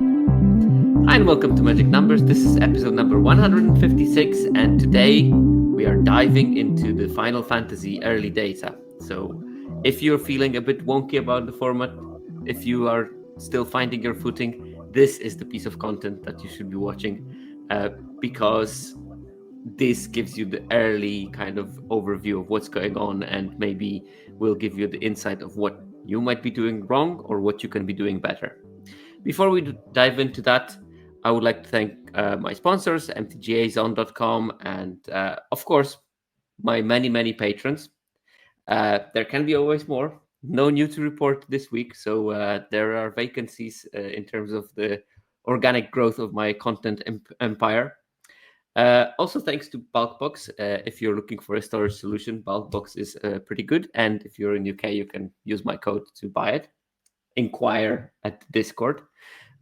Hi and welcome to Magic Numbers. This is episode number 156, and today we are diving into the Final Fantasy early data. So, if you're feeling a bit wonky about the format, if you are still finding your footing, this is the piece of content that you should be watching because this gives you the early kind of overview of what's going on, and maybe will give you the insight of what you might be doing wrong or what you can be doing better. Before we dive into that, I would like to thank my sponsors, mtgazone.com, and of course, my many patrons. There can be always more. No new to report this week, so there are vacancies in terms of the organic growth of my content empire. Also, thanks to Bulkbox. If you're looking for a storage solution, Bulkbox is pretty good. And if you're in UK, you can use my code to buy it. Inquire at Discord.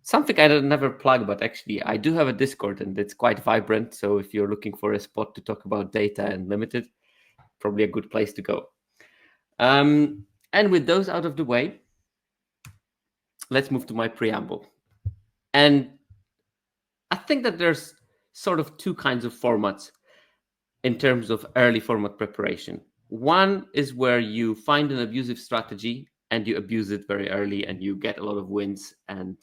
Something I never plug, but actually I do have a Discord and it's quite vibrant. So if you're looking for a spot to talk about data and limited, probably a good place to go. And with those out of the way, let's move to my preamble. And I think that there's sort of two kinds of formats in terms of early format preparation. One is where you find an abusive strategy and you abuse it very early and you get a lot of wins and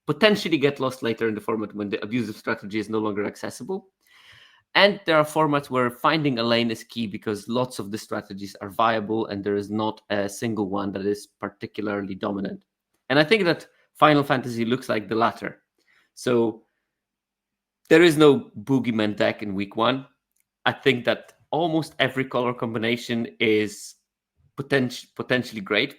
potentially get lost later in the format when the abusive strategy is no longer accessible. And there are formats where finding a lane is key because lots of the strategies are viable and there is not a single one that is particularly dominant. And I think that Final Fantasy looks like the latter. So there is no boogeyman deck in week one. I think that almost every color combination is potentially great.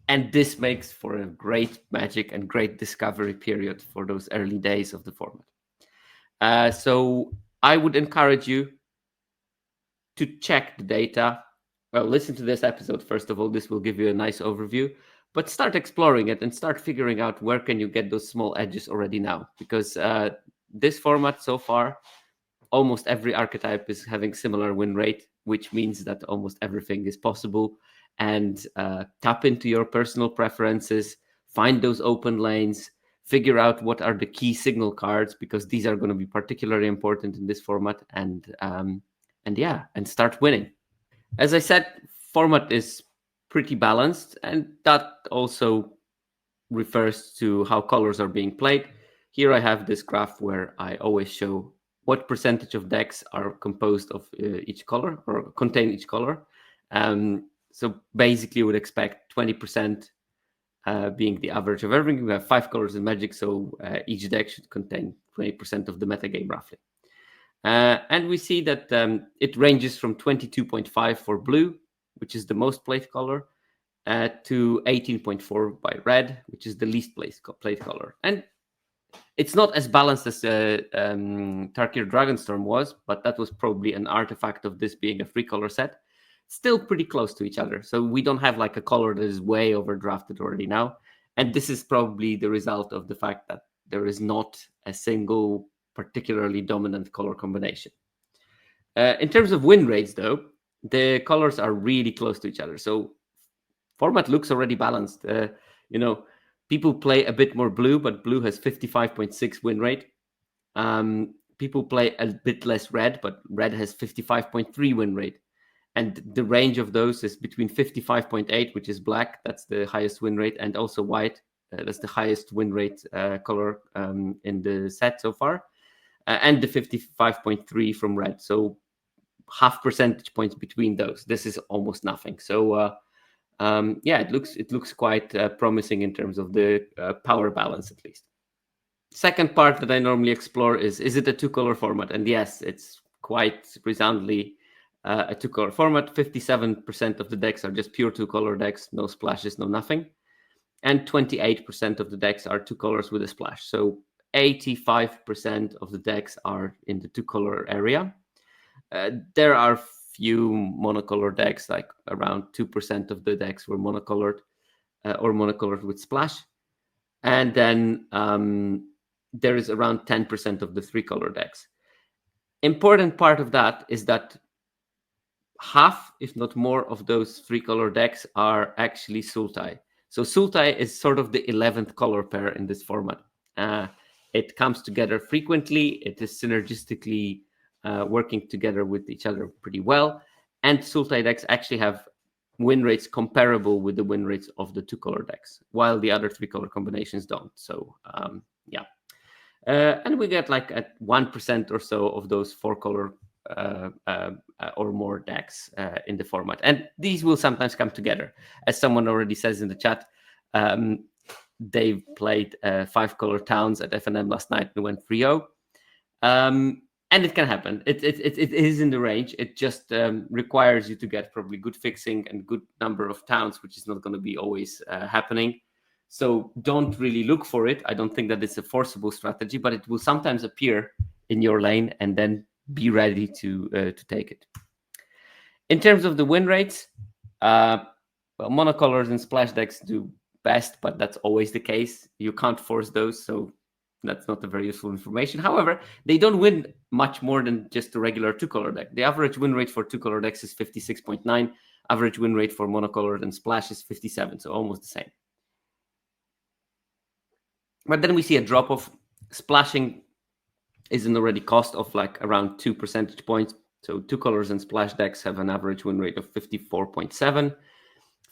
And this makes for a great Magic and great discovery period for those early days of the format. So I would encourage you to check the data. Well, listen to this episode first of all. This will give you a nice overview. But start exploring it and start figuring out where can you get those small edges already now. Because this format so far, almost every archetype is having similar win rate, which means that almost everything is possible. And tap into your personal preferences, find those open lanes, figure out what are the key signal cards, because these are going to be particularly important in this format, and start winning. As I said, format is pretty balanced, and that also refers to how colors are being played. Here I have this graph where I always show what percentage of decks are composed of each color or contain each color. So basically, you would expect 20% being the average of everything. We have 5 colors in Magic, so each deck should contain 20% of the metagame roughly. And we see that it ranges from 22.5 for blue, which is the most played color, to 18.4 by red, which is the least played color. And it's not as balanced as Tarkir Dragonstorm was, but that was probably an artifact of this being a 3-color set. Still pretty close to each other. So we don't have like a color that is way overdrafted already now. And this is probably the result of the fact that there is not a single particularly dominant color combination. In terms of win rates, though, the colors are really close to each other. So format looks already balanced. People play a bit more blue, but blue has 55.6 win rate. People play a bit less red, but red has 55.3 win rate. And the range of those is between 55.8, which is black, that's the highest win rate, and also white, that's the highest win rate color in the set so far, and the 55.3 from red. So half percentage points between those. This is almost nothing. So it looks quite promising in terms of the power balance, at least. Second part that I normally explore is it a 2-color format? And yes, it's quite resoundingly a 2-color format. 57% of the decks are just pure 2-color decks, no splashes, no nothing. And 28% of the decks are 2 colors with a splash. So 85% of the decks are in the 2-color area. There are few monocolor decks, like around 2% of the decks were monocolored or monocolored with splash. And then there is around 10% of the 3-color decks. Important part of that is that half, if not more, of those 3-color decks are actually Sultai. So Sultai is sort of the 11th color pair in this format. It comes together frequently. It is synergistically working together with each other pretty well. And Sultai decks actually have win rates comparable with the win rates of the 2-color decks, while the other 3-color combinations don't. So yeah. And we get like at 1% or so of those 4-color or more decks in the format. And these will sometimes come together. As someone already says in the chat, Dave played 5-color towns at FNM last night and went 3-0. And it can happen. It is in the range. It just requires you to get probably good fixing and good number of towns, which is not going to be always happening. So don't really look for it. I don't think that it's a forcible strategy, but it will sometimes appear in your lane, and then be ready to take it. In terms of the win rates, well, monocolors and splash decks do best, but that's always the case. You can't force those, so that's not a very useful information. However, they don't win much more than just a regular 2-color deck. The average win rate for 2-color decks is 56.9. Average win rate for monocolored and splash is 57, so almost the same. But then we see a drop off. Splashing is an already cost of like around 2 percentage points. So 2-colors and splash decks have an average win rate of 54.7.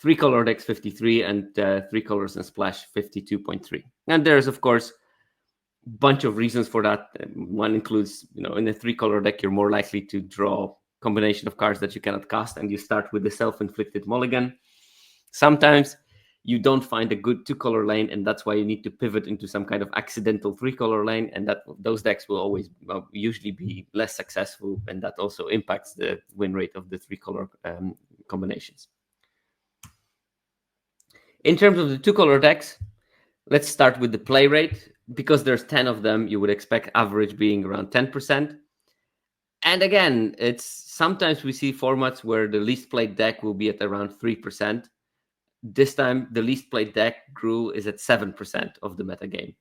3-color decks 53, and 3-colors and splash 52.3. And there's of course a bunch of reasons for that. One includes, in a 3-color deck, you're more likely to draw a combination of cards that you cannot cast, and you start with the self-inflicted mulligan. Sometimes you don't find a good 2-color lane, and that's why you need to pivot into some kind of accidental 3-color lane, and those decks will always usually be less successful, and that also impacts the win rate of the 3-color combinations. In terms of the 2-color decks, let's start with the play rate. Because there's 10 of them, you would expect average being around 10%. And again, it's sometimes we see formats where the least played deck will be at around 3%. This time, the least played deck, Gruul, is at 7% of the metagame,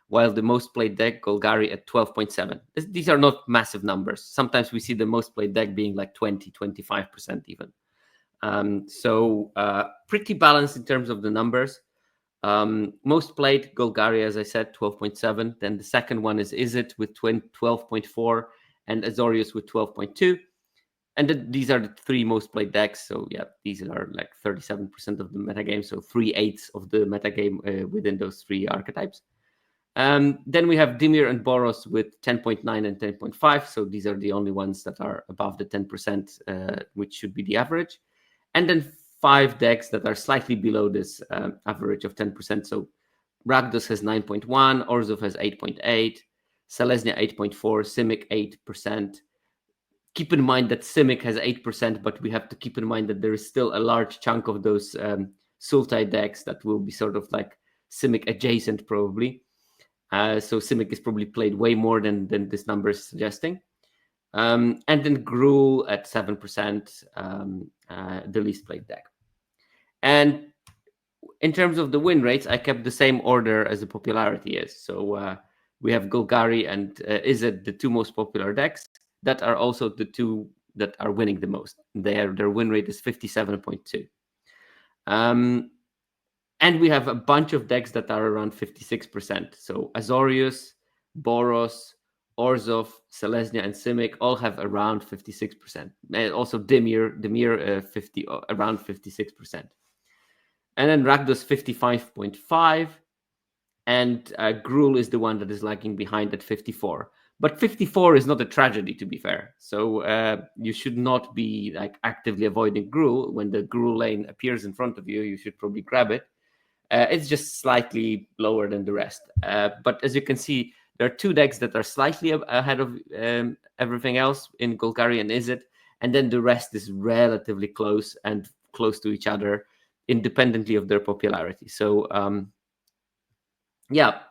while the most played deck, Golgari, at 12.7. These are not massive numbers. Sometimes we see the most played deck being like 20, 25% even. So pretty balanced in terms of the numbers. Most played, Golgari, as I said, 12.7. Then the second one is Izzet with 12.4, and Azorius with 12.2. And these are the 3 most played decks. So yeah, these are like 37% of the metagame. So 3/8 of the metagame within those 3 archetypes. Then we have Dimir and Boros with 10.9 and 10.5. So these are the only ones that are above the 10%, which should be the average. And then 5 decks that are slightly below this average of 10%. So Rakdos has 9.1, Orzhov has 8.8, Selesnya 8.4, Simic 8%. Keep in mind that Simic has 8%, but we have to keep in mind that there is still a large chunk of those Sultai decks that will be sort of like Simic adjacent probably. So Simic is probably played way more than this number is suggesting. And then Gruul at 7%, the least played deck. And in terms of the win rates, I kept the same order as the popularity is. So we have Golgari and Izzet, the 2 most popular decks, that are also the 2 that are winning the most. Their win rate is 57.2. And we have a bunch of decks that are around 56%. So Azorius, Boros, Orzhov, Selesnya, and Simic all have around 56%. And also Dimir around 56%. And then Rakdos 55.5, and Gruul is the one that is lagging behind at 54. But 54 is not a tragedy, to be fair. So you should not be like actively avoiding Gruul. When the Gruul lane appears in front of you, you should probably grab it. It's just slightly lower than the rest. But as you can see, there are 2 decks that are slightly ahead of everything else in Golgari and Izzet, and then the rest is relatively close to each other, independently of their popularity. So yeah,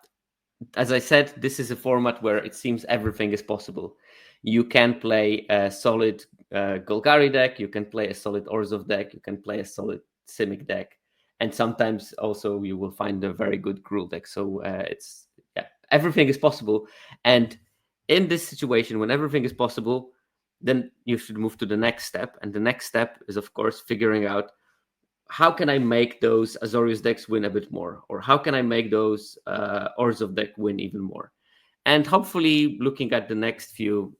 as I said, this is a format where it seems everything is possible. You can play a solid Golgari deck, you can play a solid Orzhov deck, you can play a solid Simic deck, and sometimes also you will find a very good Gruul deck. So everything is possible. And in this situation, when everything is possible, then you should move to the next step. And the next step is, of course, figuring out how can I make those Azorius decks win a bit more? Or how can I make those Orzhov deck win even more? And hopefully, looking at the next few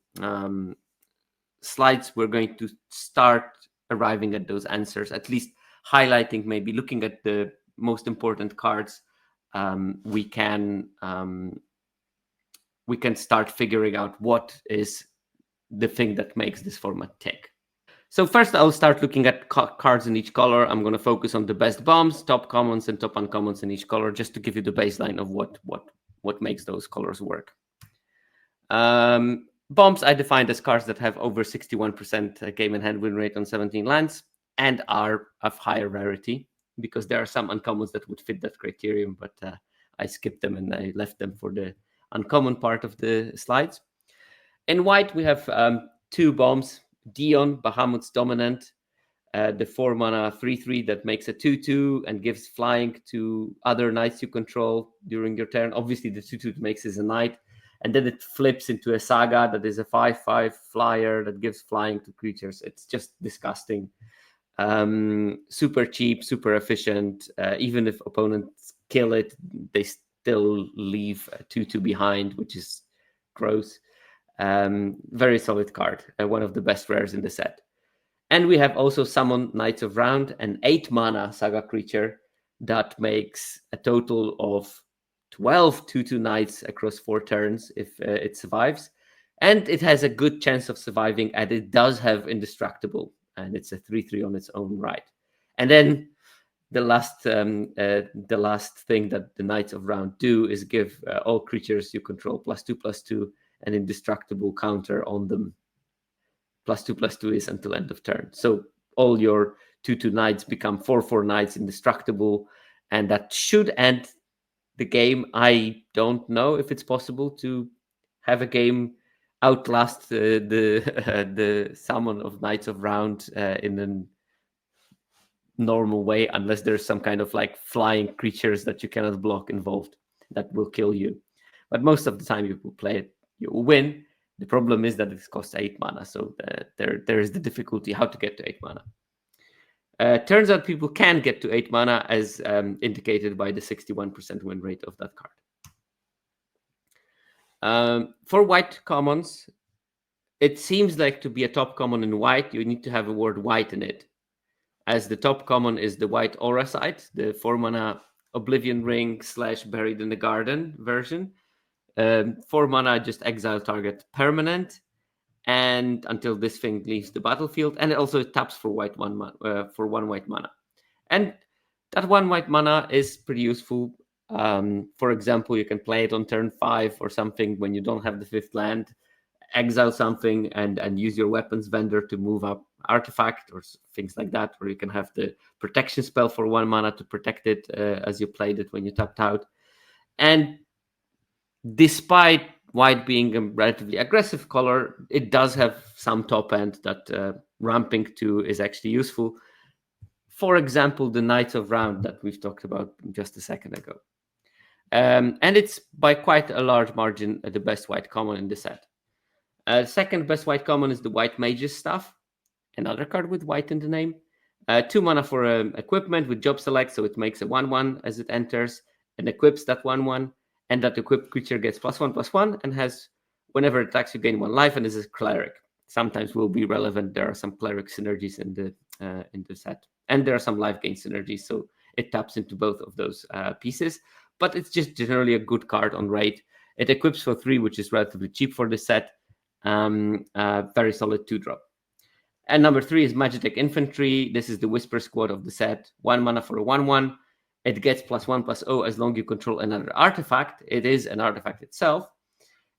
slides, we're going to start arriving at those answers, at least highlighting, maybe looking at the most important cards. We can start figuring out what is the thing that makes this format tick. So first, I'll start looking at cards in each color. I'm going to focus on the best bombs, top commons, and top uncommons in each color, just to give you the baseline of what makes those colors work. Bombs I defined as cards that have over 61% game and hand win rate on 17 lands and are of higher rarity, because there are some uncommons that would fit that criterion, but I skipped them and I left them for the uncommon part of the slides. In white, we have two bombs. Dion, Bahamut's Dominant, the 4-mana 3/3 that makes a 2/2 and gives flying to other knights you control during your turn. Obviously, the 2/2 makes is a knight, and then it flips into a Saga that is a 5/5 flyer that gives flying to creatures. It's just disgusting. Super cheap, super efficient. Even if opponents kill it, they still leave a 2/2 behind, which is gross. Very solid card, one of the best rares in the set. And we have also Summon Knights of Round, an 8-mana Saga creature that makes a total of 12 2/2 Knights across 4 turns if it survives. And it has a good chance of surviving, and it does have Indestructible, and it's a 3/3 on its own right. And then the last thing that the Knights of Round do is give all creatures you control +2/+2 an Indestructible counter on them. +2/+2 is until end of turn. So all your 2/2 knights become 4/4 knights Indestructible, and that should end the game. I don't know if it's possible to have a game outlast the summon of Knights of Round in a normal way, unless there's some kind of like flying creatures that you cannot block involved that will kill you. But most of the time you will play it, you will win. The problem is that it costs 8 mana, so there is the difficulty how to get to 8 mana. Turns out people can get to 8 mana, as indicated by the 61% win rate of that card. For white commons, it seems like to be a top common in white, you need to have a word white in it, as the top common is the white Aura Sight, the 4-mana Oblivion Ring / Buried in the Garden version. 4 mana, just exile target permanent, and until this thing leaves the battlefield, and it also taps for for 1 white mana. And that 1 white mana is pretty useful. For example, you can play it on turn 5 or something when you don't have the 5th land, exile something and use your weapons vendor to move up artifact or things like that, or you can have the protection spell for 1 mana to protect it as you played it when you tapped out. And despite white being a relatively aggressive color, it does have some top end that ramping to is actually useful. For example, the Knights of Round that we've talked about just a second ago. And it's by quite a large margin the best white common in the set. Second best white common is the White Mage's Staff, another card with white in the name. 2 mana for equipment with job select, so it makes a 1/1 as it enters and equips that 1/1, and that equipped creature gets +1/+1 and has, whenever it attacks, you gain 1 life and is a cleric. Sometimes will be relevant. There are some cleric synergies in the set, and there are some life gain synergies, so it taps into both of those pieces. But it's just generally a good card on rate. It equips for 3, which is relatively cheap for the set. Very solid 2-drop. And number 3 is Magitek Infantry. This is the Whisper Squad of the set. 1 mana for a 1/1. It gets +1/+0 as long as you control another artifact. It is an artifact itself.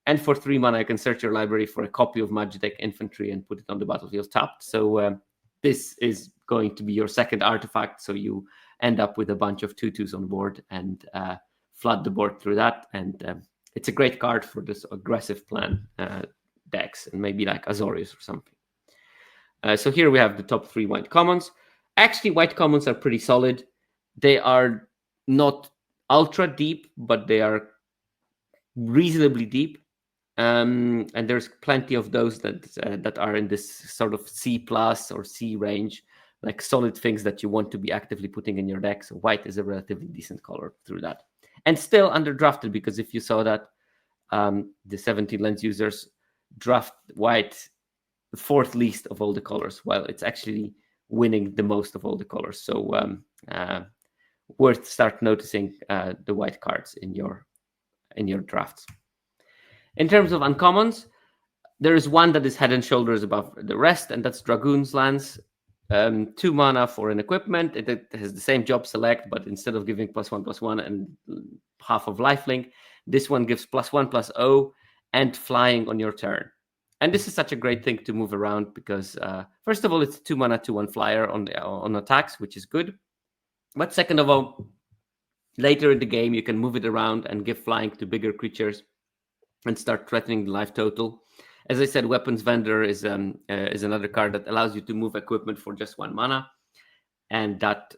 And for 3 mana, you can search your library for a copy of Magitek Infantry and put it on the battlefield tapped. So this is going to be your second artifact. So you end up with a bunch of 2/2s on board and flood the board through that. And it's a great card for this aggressive plan decks, and maybe like Azorius or something. So here we have the top 3 white commons. Actually, white commons are pretty solid. They are not ultra deep, but they are reasonably deep. And there's plenty of those that are in this sort of C+ or C range. like solid things that you want to be actively putting in your deck. So white is a relatively decent color through that. And still underdrafted, because if you saw that, the 17Lands users draft white the fourth least of all the colors, while it's actually winning the most of all the colors. So worth start noticing the white cards in your drafts. In terms of uncommons, there is one that is head and shoulders above the rest, and that's Dragoon's Lance. 2 mana for an equipment. It has the same job select, but instead of giving +1/+1 and half of lifelink, this one gives +1/+0 and flying on your turn. And this is such a great thing to move around because, first of all, it's 2 mana 2/1 flyer on attacks, which is good. But second of all, later in the game, you can move it around and give flying to bigger creatures and start threatening the life total. As I said, Weapons Vendor is another card that allows you to move equipment for just 1 mana. And that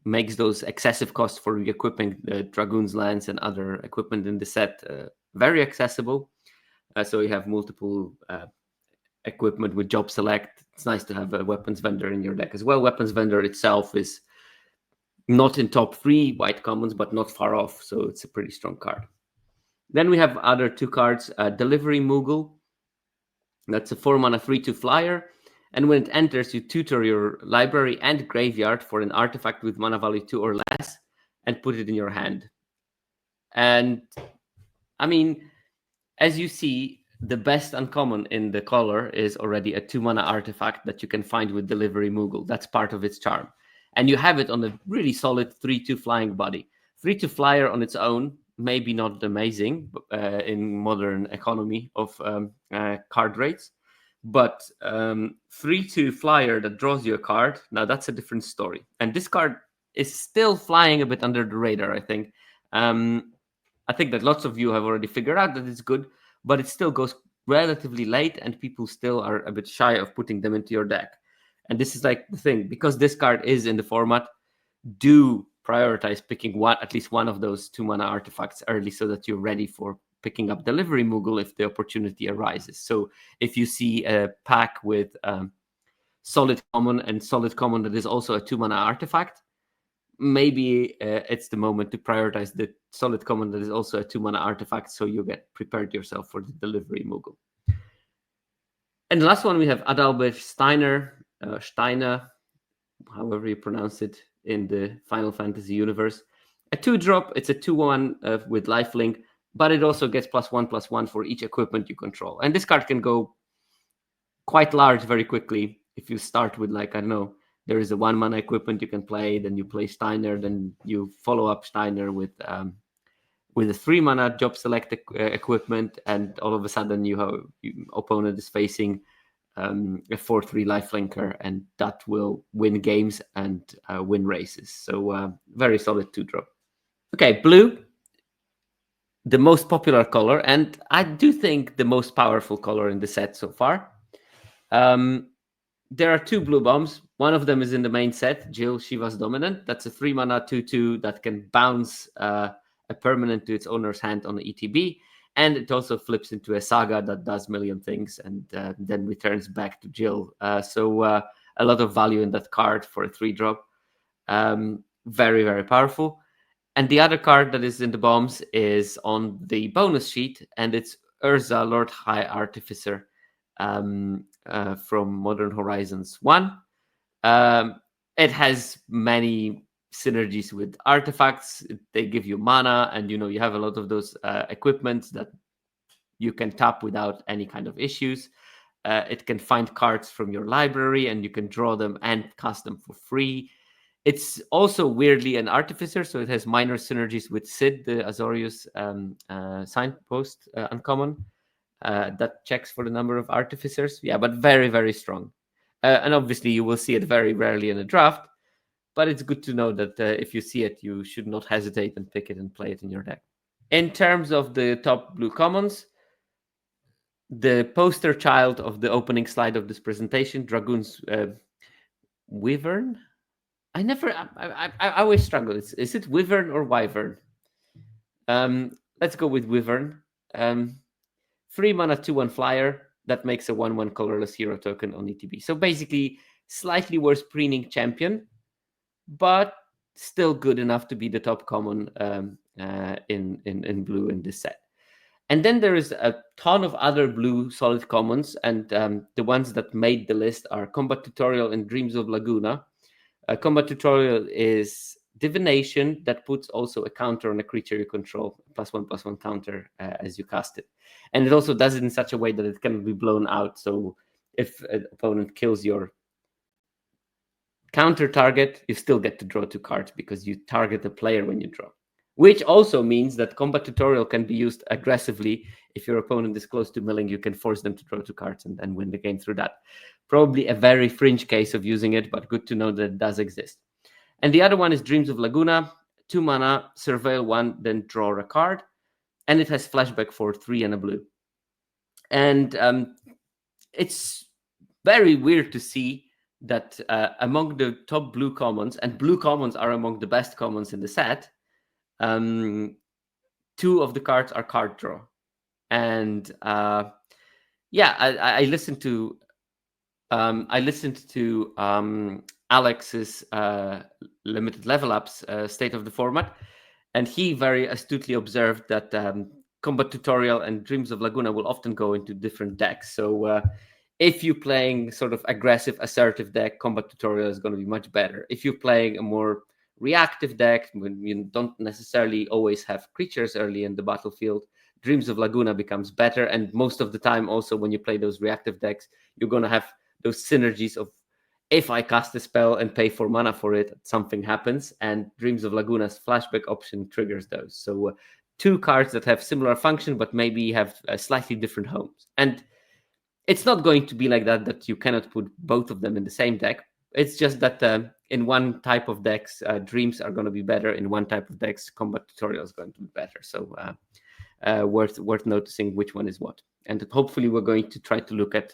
makes those excessive costs for re-equipping the Dragoon's Lance and other equipment in the set very accessible. So you have multiple equipment with job select. It's nice to have a Weapons Vendor in your deck as well. Weapons Vendor itself is not in top 3 white commons, but not far off. So it's a pretty strong card. Then we have other 2 cards, Delivery Moogle. That's a 4 mana 3/2 flyer. And when it enters, you tutor your library and graveyard for an artifact with mana value 2 or less and put it in your hand. And I mean, as you see, the best uncommon in the color is already a 2 mana artifact that you can find with Delivery Moogle. That's part of its charm. And you have it on a really solid 3/2 flying body. 3/2 flyer on its own, maybe not amazing in modern economy of card rates, but 3/2 flyer that draws you a card, now that's a different story. And this card is still flying a bit under the radar, I think. I think that lots of you have already figured out that it's good, but it still goes relatively late and people still are a bit shy of putting them into your deck. And this is like the thing, because this card is in the format, do prioritize picking at least one of those 2 mana artifacts early so that you're ready for picking up Delivery Moogle if the opportunity arises. So if you see a pack with solid common and solid common that is also a 2 mana artifact, maybe it's the moment to prioritize the solid common that is also a 2 mana artifact, so you get prepared yourself for the Delivery Moogle. And the last one, we have Adalbert Steiner, however you pronounce it in the Final Fantasy universe. A 2-drop, it's a 2/1 with lifelink, but it also gets +1/+1 for each equipment you control. And this card can go quite large very quickly. If you start with, like, I don't know, there is a 1 mana equipment you can play, then you play Steiner, then you follow up Steiner with a 3 mana job select equipment, and all of a sudden your opponent is facing a 4/3 lifelinker, and that will win games and win races. So very solid 2-drop. Okay, blue, the most popular color, and I do think the most powerful color in the set so far. There are 2 blue bombs. One of them is in the main set, Jill, Shiva's Dominant. That's a 3 mana 2/2 that can bounce a permanent to its owner's hand on the ETB. And it also flips into a saga that does million things and then returns back to Jill. So a lot of value in that card for a 3-drop. Very, very powerful. And the other card that is in the bombs is on the bonus sheet, and it's Urza, Lord High Artificer from Modern Horizons 1. It has many synergies with artifacts. They give you mana, and you have a lot of those equipments that you can tap without any kind of issues. It can find cards from your library, and you can draw them and cast them for free. It's also weirdly an artificer, so it has minor synergies with Sid, the Azorius Signpost uncommon that checks for the number of artificers. Yeah, but very, very strong. And obviously you will see it very rarely in a draft, but it's good to know that if you see it, you should not hesitate and pick it and play it in your deck. In terms of the top blue commons, the poster child of the opening slide of this presentation, Dragoon's Wyvern. I always struggle. Is it Wyvern or Wyvern? Let's go with Wyvern. 3 mana 2/1 flyer that makes a 1/1 colorless hero token on ETB. So basically slightly worse preening champion, but still good enough to be the top common in blue in this set. And then there is a ton of other blue solid commons, and the ones that made the list are Combat Tutorial and Dreams of Laguna. Combat Tutorial is divination that puts also a counter on a creature you control, +1/+1 counter as you cast it. And it also does it in such a way that it can be blown out. So if an opponent kills your counter target, you still get to draw 2 cards because you target the player when you draw. Which also means that Combat Tutorial can be used aggressively. If your opponent is close to milling, you can force them to draw 2 cards and then win the game through that. Probably a very fringe case of using it, but good to know that it does exist. And the other one is Dreams of Laguna, 2 mana, surveil 1, then draw a card. And it has flashback for 3 and a blue. And it's very weird to see that among the top blue commons, and blue commons are among the best commons in the set, 2 of the cards are card draw. And I listened to Alex's limited level ups state of the format, and he very astutely observed that Combat Tutorial and Dreams of Laguna will often go into different decks. So if you're playing sort of aggressive, assertive deck, Combat Tutorial is going to be much better. If you're playing a more reactive deck, when you don't necessarily always have creatures early in the battlefield, Dreams of Laguna becomes better. And most of the time, also, when you play those reactive decks, you're going to have those synergies of, if I cast a spell and pay 4 mana for it, something happens. And Dreams of Laguna's flashback option triggers those. So 2 cards that have similar function, but maybe have slightly different homes. And it's not going to be like that you cannot put both of them in the same deck. It's just that in one type of decks, Dreams are going to be better. In one type of decks, Combat Tutorial is going to be better. So worth noticing which one is what. And hopefully we're going to try to look at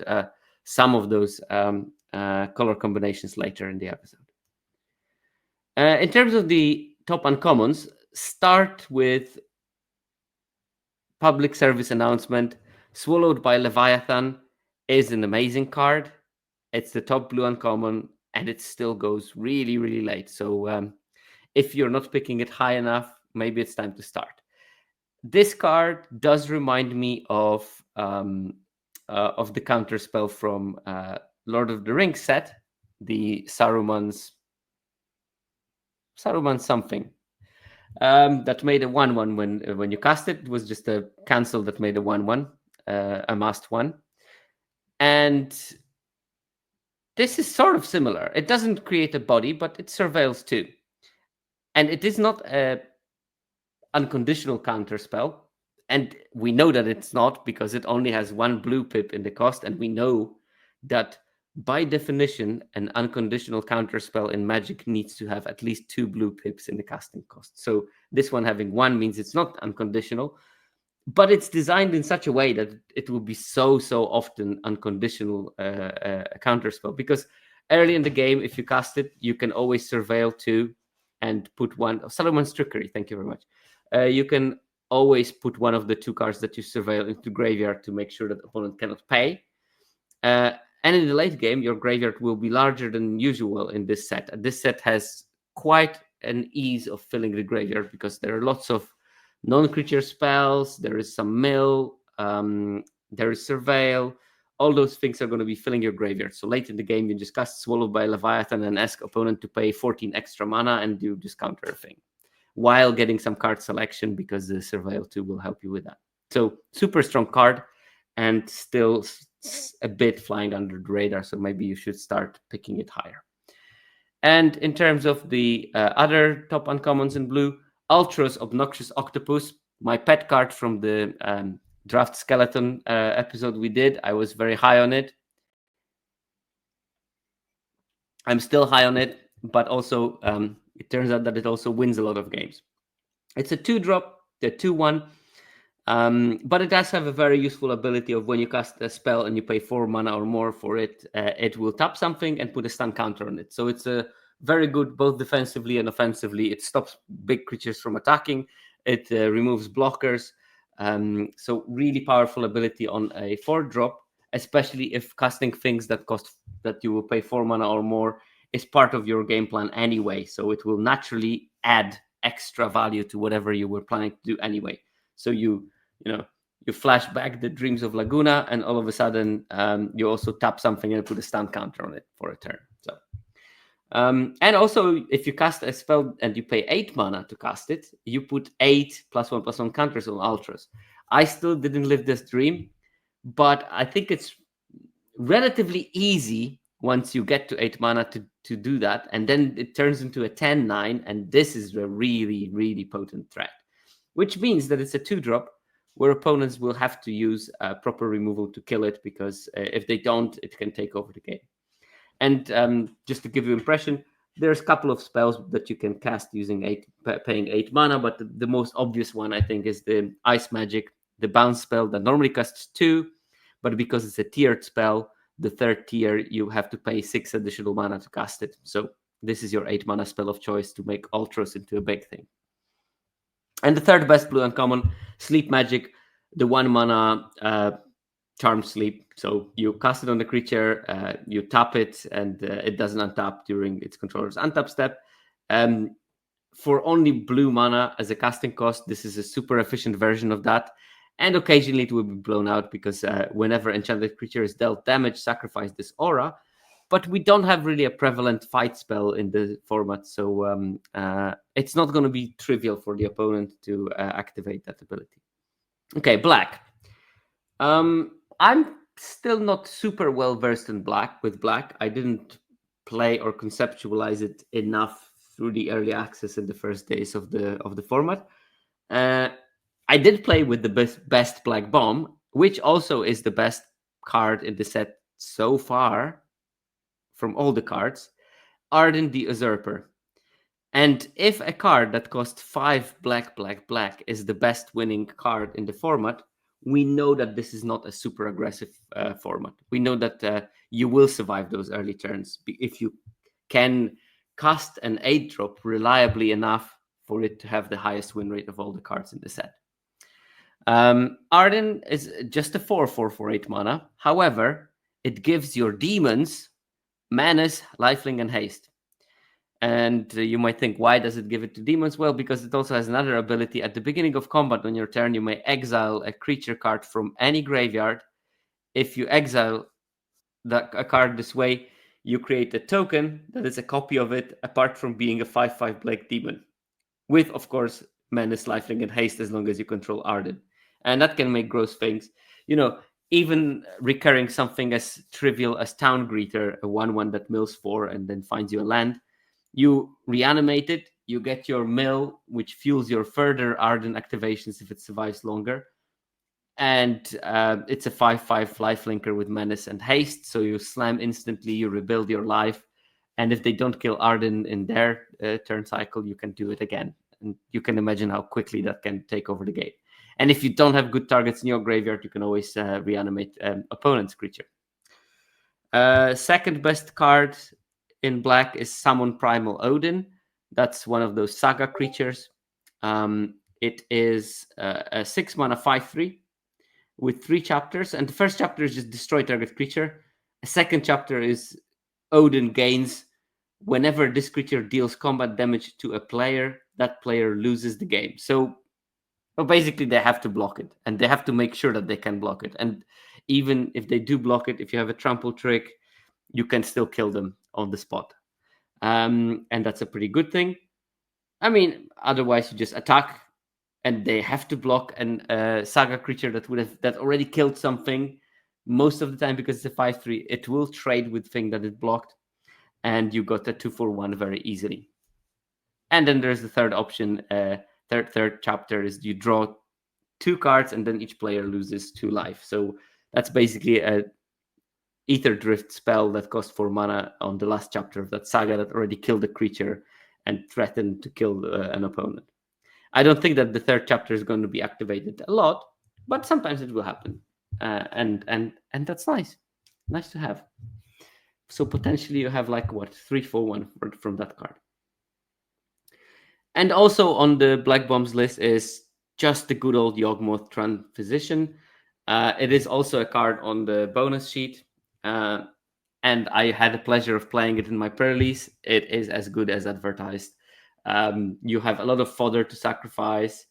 some of those color combinations later in the episode. In terms of the top uncommons, start with public service announcement. Swallowed by Leviathan is an amazing card. It's the top blue uncommon, and it still goes really, really late. So if you're not picking it high enough, maybe it's time to start. This card does remind me of the counter spell from Lord of the Rings set, the Saruman's something. That made a 1/1 when you cast it. It was just a cancel that made a 1/1, a must 1. And this is sort of similar. It doesn't create a body, but it surveils 2. And it is not a unconditional counter spell. And we know that it's not, because it only has 1 blue pip in the cost. And we know that by definition, an unconditional counter spell in Magic needs to have at least 2 blue pips in the casting cost. So this one having 1 means it's not unconditional, but it's designed in such a way that it will be so often unconditional counter spell. Because early in the game, if you cast it, you can always surveil 2 and put 1. Saruman's Trickery, thank you very much. You can always put 1 of the 2 cards that you surveil into graveyard to make sure that the opponent cannot pay. And in the late game, your graveyard will be larger than usual in this set. This set has quite an ease of filling the graveyard because there are lots of non-creature spells, there is some mill, there is surveil. All those things are going to be filling your graveyard. So late in the game, you just cast Swallowed by Leviathan and ask opponent to pay 14 extra mana, and you just counter a thing, while getting some card selection, because the surveil 2 will help you with that. So super strong card, and still a bit flying under the radar, so maybe you should start picking it higher. And in terms of the other top uncommons in blue, Ultra's Obnoxious Octopus, my pet card from the Draft Skeleton episode we did. I was very high on it. I'm still high on it, but also it turns out that it also wins a lot of games. It's a 2-drop, the 2/1. But it does have a very useful ability of when you cast a spell and you pay 4 mana or more for it, it will tap something and put a stun counter on it. So it's a very good both defensively and offensively. It stops big creatures from attacking. It removes blockers. So really powerful ability on a 4-drop. especially if casting things that you will pay 4 mana or more is part of your game plan anyway. So it will naturally add extra value to whatever you were planning to do anyway. So you flash back the Dreams of Laguna, and all of a sudden you also tap something and put a stun counter on it for a turn. So and also, if you cast a spell and you pay 8 mana to cast it, you put 8 +1/+1 counters on Ultras. I still didn't live this dream, but I think it's relatively easy once you get to 8 mana to do that, and then it turns into a 10/9, and this is a really, really potent threat, which means that it's a 2-drop where opponents will have to use proper removal to kill it, because if they don't, it can take over the game. And just to give you impression, there's a couple of spells that you can cast using paying 8 mana, but the most obvious one, I think, is the Ice Magic, the bounce spell that normally costs 2, but because it's a tiered spell, the 3rd tier, you have to pay 6 additional mana to cast it. So this is your 8 mana spell of choice to make Ultros into a big thing. And the 3rd best blue uncommon, Sleep Magic, the 1 mana Charm Sleep. So you cast it on the creature, you tap it, and it doesn't untap during its controller's untap step. For only blue mana as a casting cost, this is a super efficient version of that. And occasionally it will be blown out, because whenever enchanted creature is dealt damage, sacrifice this aura. But we don't have really a prevalent fight spell in the format, so it's not going to be trivial for the opponent to activate that ability. Okay, black. I'm still not super well versed in black. I didn't play or conceptualize it enough through the early access in the first days of the format. I did play with the best black bomb, which also is the best card in the set so far from all the cards, Arden the Usurper. And if a card that costs 5 black is the best winning card in the format, we know that this is not a super aggressive format. We know that you will survive those early turns if you can cast an 8-drop reliably enough for it to have the highest win rate of all the cards in the set. Arden is just a 4/4 for 8 mana. However, it gives your demons Menace, Lifelink, and Haste. And you might think, why does it give it to demons? Well, because it also has another ability. At the beginning of combat on your turn, you may exile a creature card from any graveyard. If you exile a card this way, you create a token that is a copy of it, apart from being a 5/5 black demon. With, of course, Menace, Lifelink, and Haste, as long as you control Arden. And that can make gross things. Even recurring something as trivial as Town Greeter, a 1/1 that mills 4 and then finds you a land. You reanimate it, you get your mill, which fuels your further Arden activations if it survives longer. And it's a 5/5 lifelinker with Menace and Haste, so you slam instantly, you rebuild your life. And if they don't kill Arden in their turn cycle, you can do it again. And you can imagine how quickly that can take over the game. And if you don't have good targets in your graveyard, you can always reanimate opponent's creature. Second best card in black is Summon Primal Odin. That's one of those saga creatures. It is a 6 mana 5/3 with 3 chapters. And the first chapter is just destroy target creature. A second chapter is Odin gains. Whenever this creature deals combat damage to a player, that player loses the game. So basically, they have to block it, and they have to make sure that they can block it. And even if they do block it, if you have a trample trick, you can still kill them on the spot. And that's a pretty good thing. I mean, otherwise you just attack, and they have to block a saga creature that already killed something. Most of the time, because it's a 5/3, it will trade with thing that it blocked, and you got a 2/1 very easily. And then there's the third option. Third chapter is you draw 2 cards, and then each player loses 2 life. So that's basically a Ether Drift spell that costs 4 mana on the last chapter of that saga that already killed a creature and threatened to kill an opponent. I don't think that the third chapter is going to be activated a lot, but sometimes it will happen, and that's nice to have. So potentially you have 3/4/1 from that card. And also on the Black Bombs list is just the good old Yawgmoth Tran Physician. It is also a card on the bonus sheet, and I had the pleasure of playing it in my pre-release. It is as good as advertised. You have a lot of fodder to sacrifice.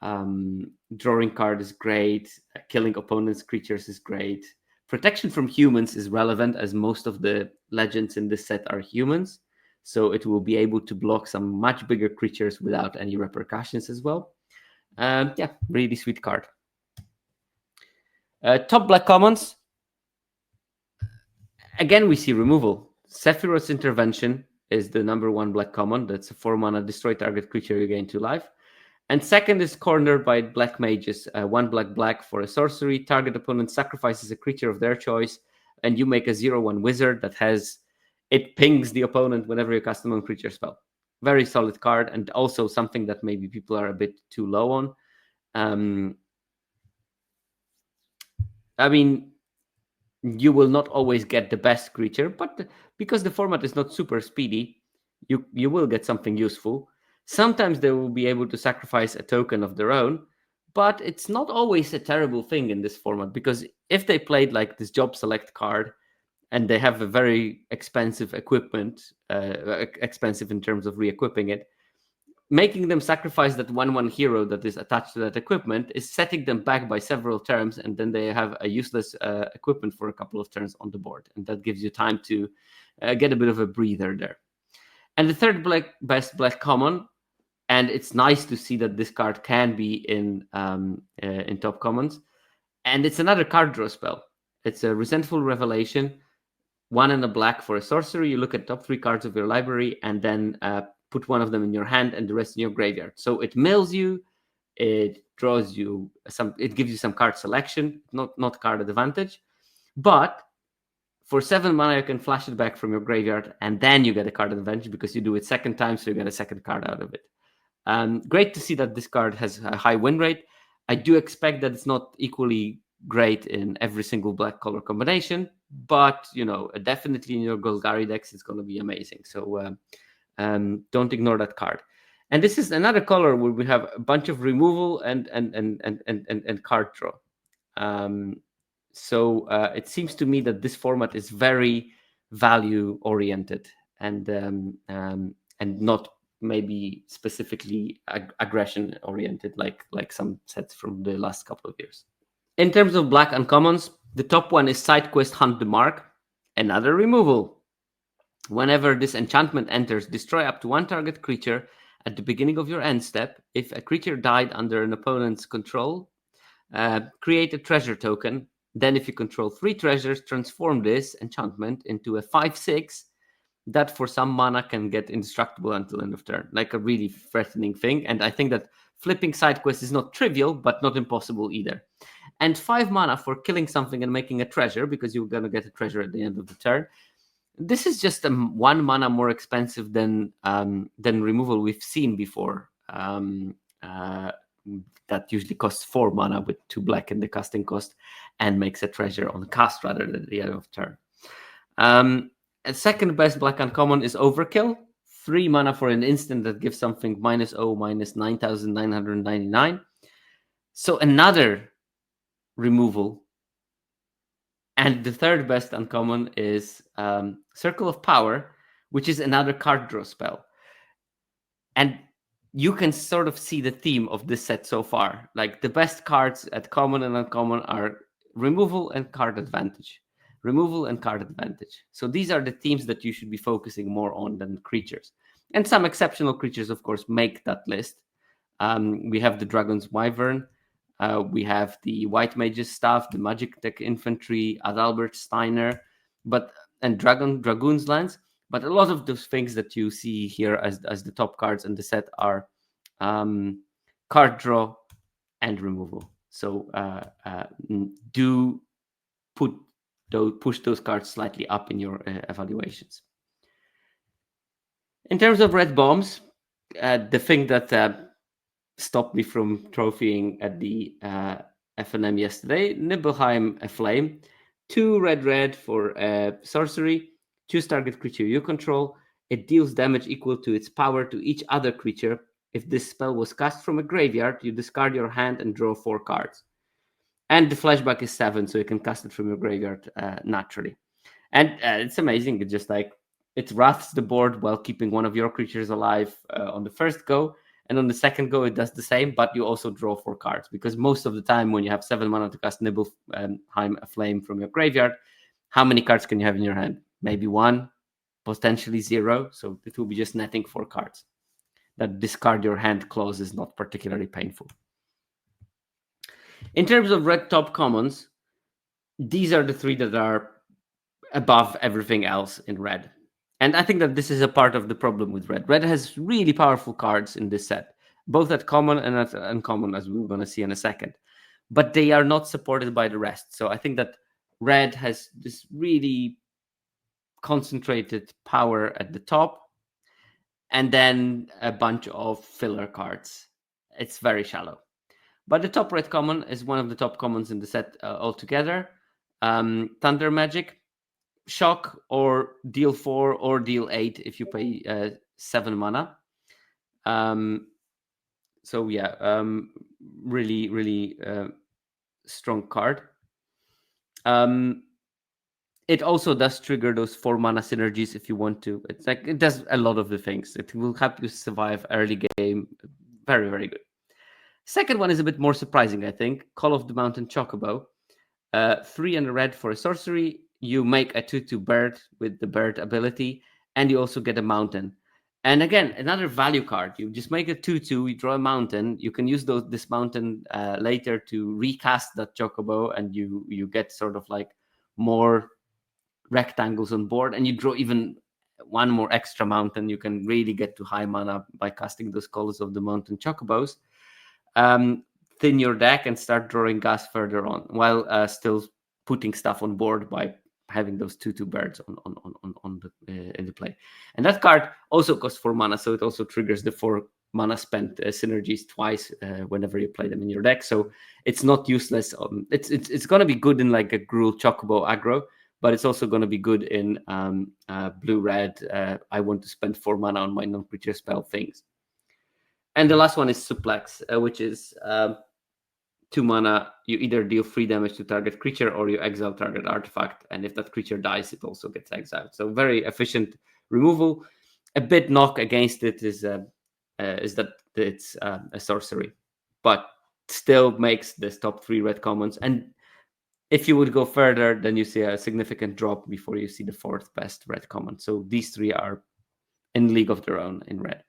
Drawing card is great. Killing opponents' creatures is great. Protection from humans is relevant, as most of the legends in this set are humans. So it will be able to block some much bigger creatures without any repercussions as well. Yeah, really sweet card. Top black commons. Again, we see removal. Sephiroth's Intervention is the number 1 black common. That's a 4-mana destroy target creature you gain 2 life. And second is Cornered by Black Mages. 1 black for a sorcery. Target opponent sacrifices a creature of their choice, and you make a 0/1 wizard that has... It pings the opponent whenever you cast a non-creature spell. Very solid card, and also something that maybe people are a bit too low on. I mean, you will not always get the best creature, but because the format is not super speedy, you will get something useful. Sometimes they will be able to sacrifice a token of their own, but it's not always a terrible thing in this format, because if they played like this job select card and they have a very expensive equipment, expensive in terms of re-equipping it, making them sacrifice that 1/1 hero that is attached to that equipment is setting them back by several turns, and then they have a useless equipment for a couple of turns on the board, and that gives you time to get a bit of a breather there. And the third best black common, and it's nice to see that this card can be in top commons, and it's another card draw spell. It's a Resentful Revelation, 1 and a black for a sorcery. You look at top 3 cards of your library and then put 1 of them in your hand and the rest in your graveyard. So it mills you, it draws you some, it gives you some card selection, not card advantage. But for 7 mana, you can flash it back from your graveyard, and then you get a card advantage because you do it second time, so you get a second card out of it. Great to see that this card has a high win rate. I do expect that it's not equally great in every single black color combination, but definitely in your Golgari decks, it's going to be amazing. So don't ignore that card. And this is another color where we have a bunch of removal and card draw. So it seems to me that this format is very value oriented and not maybe specifically aggression oriented like some sets from the last couple of years. In terms of black uncommons, the top one is Side Quest Hunt the Mark, another removal. Whenever this enchantment enters, destroy up to 1 target creature at the beginning of your end step. If a creature died under an opponent's control, create a treasure token. Then if you control 3 treasures, transform this enchantment into a 5/6 that for some mana can get indestructible until end of turn, like a really threatening thing. And I think that flipping Side Quest is not trivial, but not impossible either. And 5 mana for killing something and making a treasure, because you're going to get a treasure at the end of the turn. This is just 1 mana more expensive than removal we've seen before. That usually costs 4 mana with 2 black in the casting cost and makes a treasure on the cast rather than the end of turn. A second best black uncommon is Overkill. 3 mana for an instant that gives something -0, -9,999. So another removal. And the third best uncommon is Circle of Power, which is another card draw spell. And you can sort of see the theme of this set so far. Like the best cards at common and uncommon are removal and card advantage. Removal and card advantage. So these are the themes that you should be focusing more on than creatures. And some exceptional creatures, of course, make that list. We have the Dragon's Wyvern. We have the White Mage's Staff, the Magic Tech Infantry, Adalbert Steiner, and Dragoon's Lance. But a lot of those things that you see here as the top cards in the set are card draw and removal. So do push those cards slightly up in your evaluations. In terms of red bombs, the thing that stopped me from trophying at the FNM yesterday, Nibelheim Flame, 2 red for sorcery. Choose target creature you control. It deals damage equal to its power to each other creature. If this spell was cast from a graveyard, you discard your hand and draw 4 cards. And the flashback is 7, so you can cast it from your graveyard naturally. And it's amazing. It's just like it wraths the board while keeping one of your creatures alive on the first go. And on the second go, it does the same, but you also draw 4 cards. Because most of the time, when you have 7 mana to cast Nibelheim a Flame from your graveyard, how many cards can you have in your hand? Maybe 1, potentially 0. So it will be just netting 4 cards. That discard your hand clause is not particularly painful. In terms of red top commons, these are the 3 that are above everything else in red. And I think that this is a part of the problem with red. Red has really powerful cards in this set, both at common and at uncommon, as we're going to see in a second. But they are not supported by the rest. So I think that red has this really concentrated power at the top, and then a bunch of filler cards. It's very shallow. But the top red common is one of the top commons in the set altogether. Thunder Magic, shock, or deal 4 or deal 8 if you pay 7 mana. So yeah, really, really strong card. It also does trigger those 4 mana synergies if you want to. It's like it does a lot of the things. It will help you survive early game. Very, very good. Second one is a bit more surprising, I think. Call of the Mountain Chocobo. 3 and a red for a sorcery. You make a 2/2 bird with the bird ability, and you also get a mountain. And again, another value card. You just make a 2/2, you draw a mountain. You can use this mountain later to recast that Chocobo, and you get sort of like more rectangles on board, and you draw even 1 more extra mountain. You can really get to high mana by casting those Colors of the Mountain Chocobos. Thin your deck and start drawing gas further on, while still putting stuff on board by having those 2/2 birds in the play. And that card also costs 4 mana, so it also triggers the 4 mana spent synergies twice whenever you play them in your deck. So it's not useless. It's going to be good in like a Gruul Chocobo aggro, but it's also going to be good in blue-red. I want to spend 4 mana on my non-creature spell things. And the last one is Suplex, which is 2 mana. You either deal 3 damage to target creature or you exile target artifact. And if that creature dies, it also gets exiled. So very efficient removal. A bit knock against it is that it's a sorcery, but still makes this top 3 red commons. And if you would go further, then you see a significant drop before you see the 4th best red common. So these 3 are in league of their own in red.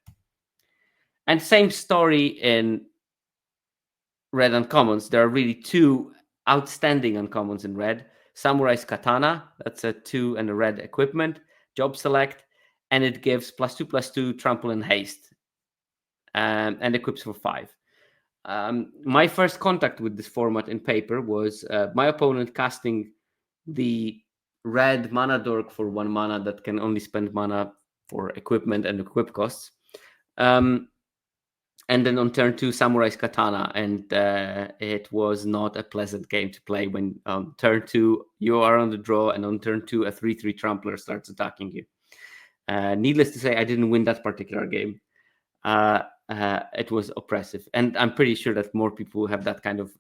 And same story in red uncommons. There are really 2 outstanding uncommons in red. Samurai's Katana, that's a 2 and a red equipment, job select, and it gives +2/+2 trample and haste, and equips for 5. My first contact with this format in paper was my opponent casting the red mana dork for 1 mana that can only spend mana for equipment and equip costs. And then on turn 2, Samurai's Katana, and it was not a pleasant game to play when turn 2, you are on the draw, and on turn 2, a 3/3 Trampler starts attacking you. Needless to say, I didn't win that particular game. It was oppressive, and I'm pretty sure that more people have that kind of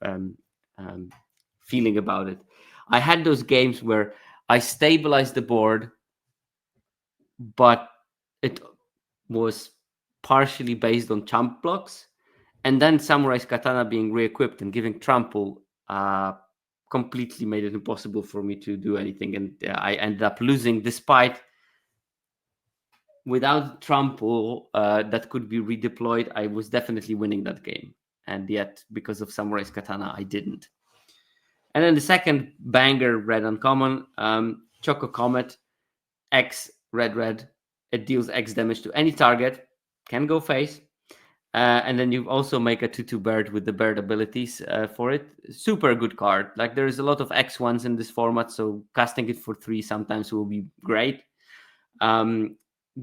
feeling about it. I had those games where I stabilized the board, but it was partially based on chump blocks, and then Samurai's Katana being re-equipped and giving trample completely made it impossible for me to do anything, and I ended up losing despite without trample that could be redeployed. I was definitely winning that game, and yet because of Samurai's Katana I didn't. And then the second banger red uncommon, Choco Comet, X red. It deals X damage to any target, can go face. And then you also make a 2/2 bird with the bird abilities for it. Super good card. Like there's a lot of X1s in this format, so casting it for 3 sometimes will be great.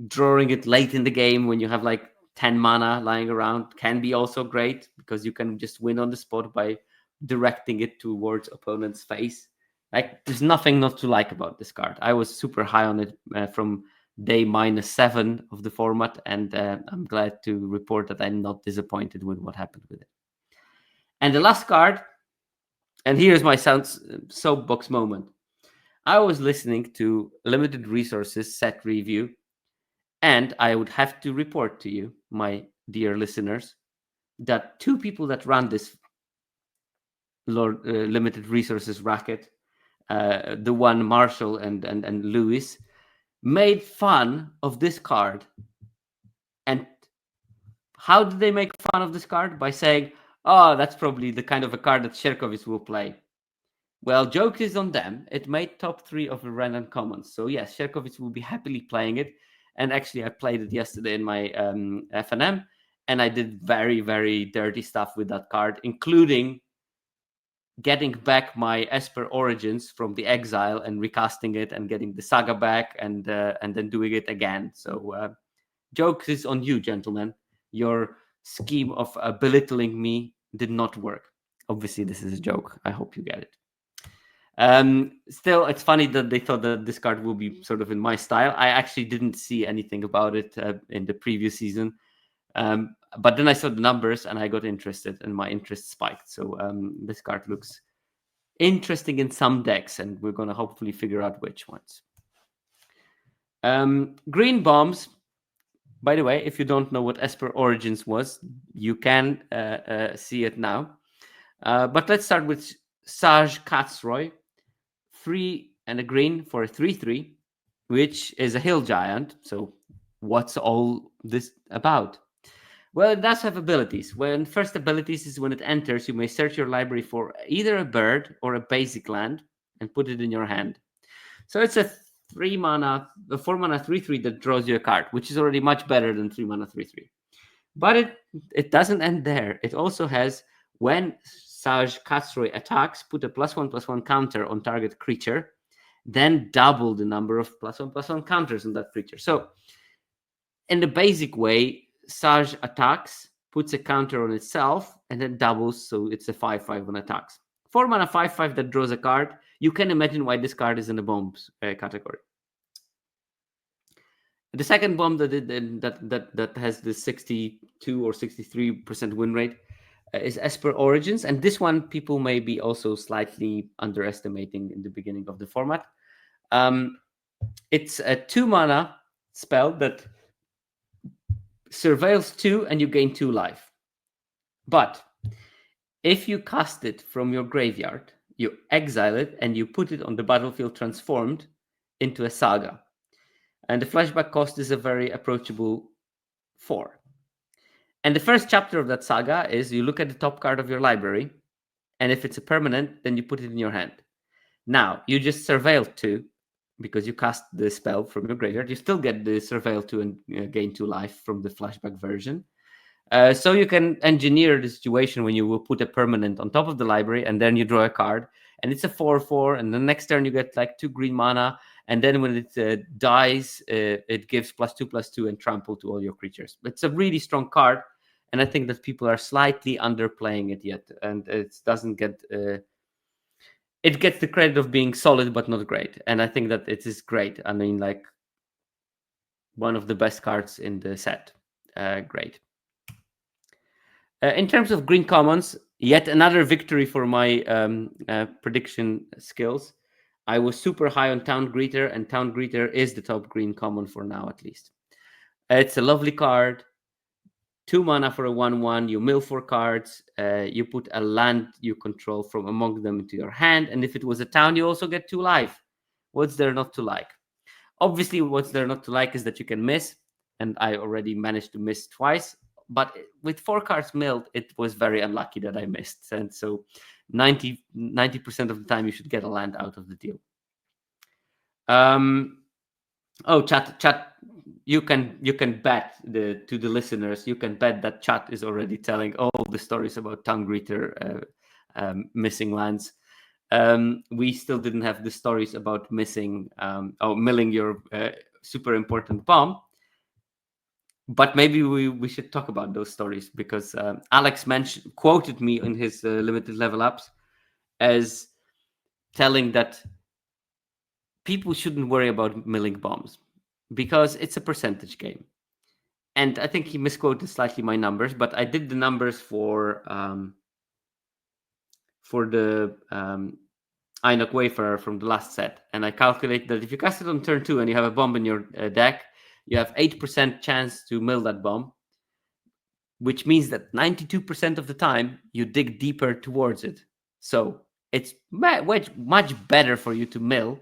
Drawing it late in the game when you have like 10 mana lying around can be also great, because you can just win on the spot by directing it towards opponent's face. Like there's nothing not to like about this card. I was super high on it from day -7 of the format, and I'm glad to report that I'm not disappointed with what happened with it. And the last card And here's my soapbox moment. I was listening to Limited Resources set review, and I would have to report to you, my dear listeners, that two people that run this Limited Resources racket, the one Marshall and Lewis, made fun of this card. And how did they make fun of this card? By saying, oh, that's probably the kind of a card that Sherkovich will play. Well, joke is on them. It made top 3 of the random commons. So yes, Sherkovich will be happily playing it. And actually, I played it yesterday in my FNM, and I did very, very dirty stuff with that card, including getting back my Esper Origins from the exile and recasting it and getting the saga back and then doing it again. So jokes is on you, gentlemen. Your scheme of belittling me did not work. Obviously, this is a joke. I hope you get it. Still, it's funny that they thought that this card will be sort of in my style. I actually didn't see anything about it in the previous season. But then I saw the numbers and I got interested and my interest spiked. So this card looks interesting in some decks, and we're going to hopefully figure out which ones. Green bombs. By the way, if you don't know what Esper Origins was, you can see it now. But let's start with Saj Katsroy. 3 and a green for a 3/3, which is a hill giant. So what's all this about? Well, it does have abilities. When first abilities is when it enters, you may search your library for either a bird or a basic land and put it in your hand. So it's a 4 mana 3/3 that draws you a card, which is already much better than 3 mana 3/3. But it doesn't end there. It also has, when Saj Katsroy attacks, put a +1/+1 counter on target creature, then double the number of +1/+1 counters on that creature. So in the basic way, Saj attacks, puts a counter on itself, and then doubles, so it's a 5/5 on attacks. 4 mana 5/5 that draws a card. You can imagine why this card is in the bombs category. The second bomb that has the 62 or 63% win rate is Esper Origins, and this one people may be also slightly underestimating in the beginning of the format. It's a 2 mana spell that surveils 2 and you gain 2 life. But if you cast it from your graveyard, you exile it and you put it on the battlefield transformed into a saga. And the flashback cost is a very approachable 4. And the first chapter of that saga is you look at the top card of your library, and if it's a permanent, then you put it in your hand. Now, you just surveil 2, because you cast the spell from your graveyard. You still get the surveil 2 and gain 2 life from the flashback version. So you can engineer the situation when you will put a permanent on top of the library, and then you draw a card, and it's a 4/4, and the next turn you get like 2 green mana, and then when it dies, it gives +2/+2 and trample to all your creatures. It's a really strong card, and I think that people are slightly underplaying it yet, and it doesn't get... it gets the credit of being solid, but not great, and I think that it is great. I mean, like, one of the best cards in the set. Great. In terms of green commons, yet another victory for my prediction skills. I was super high on Town Greeter, and Town Greeter is the top green common for now, at least. It's a lovely card. 2 mana for a 1/1. You mill 4 cards. You put a land you control from among them into your hand. And if it was a town, you also get 2 life. What's there not to like? Obviously, what's there not to like is that you can miss. And I already managed to miss twice. But with 4 cards milled, it was very unlucky that I missed. And so 90% of the time, you should get a land out of the deal. Chat. You can bet to the listeners. You can bet that chat is already telling all the stories about Tongue Greeter missing lands. We still didn't have the stories about missing or milling your super important bomb. But maybe we should talk about those stories, because Alex quoted me in his limited level ups as telling that people shouldn't worry about milling bombs because it's a percentage game. And I think he misquoted slightly my numbers, but I did the numbers for for the Einok Wayfarer from the last set, and I calculate that if you cast it on turn 2 and you have a bomb in your deck, you have 8% chance to mill that bomb, which means that 92% of the time you dig deeper towards it. So it's much better for you to mill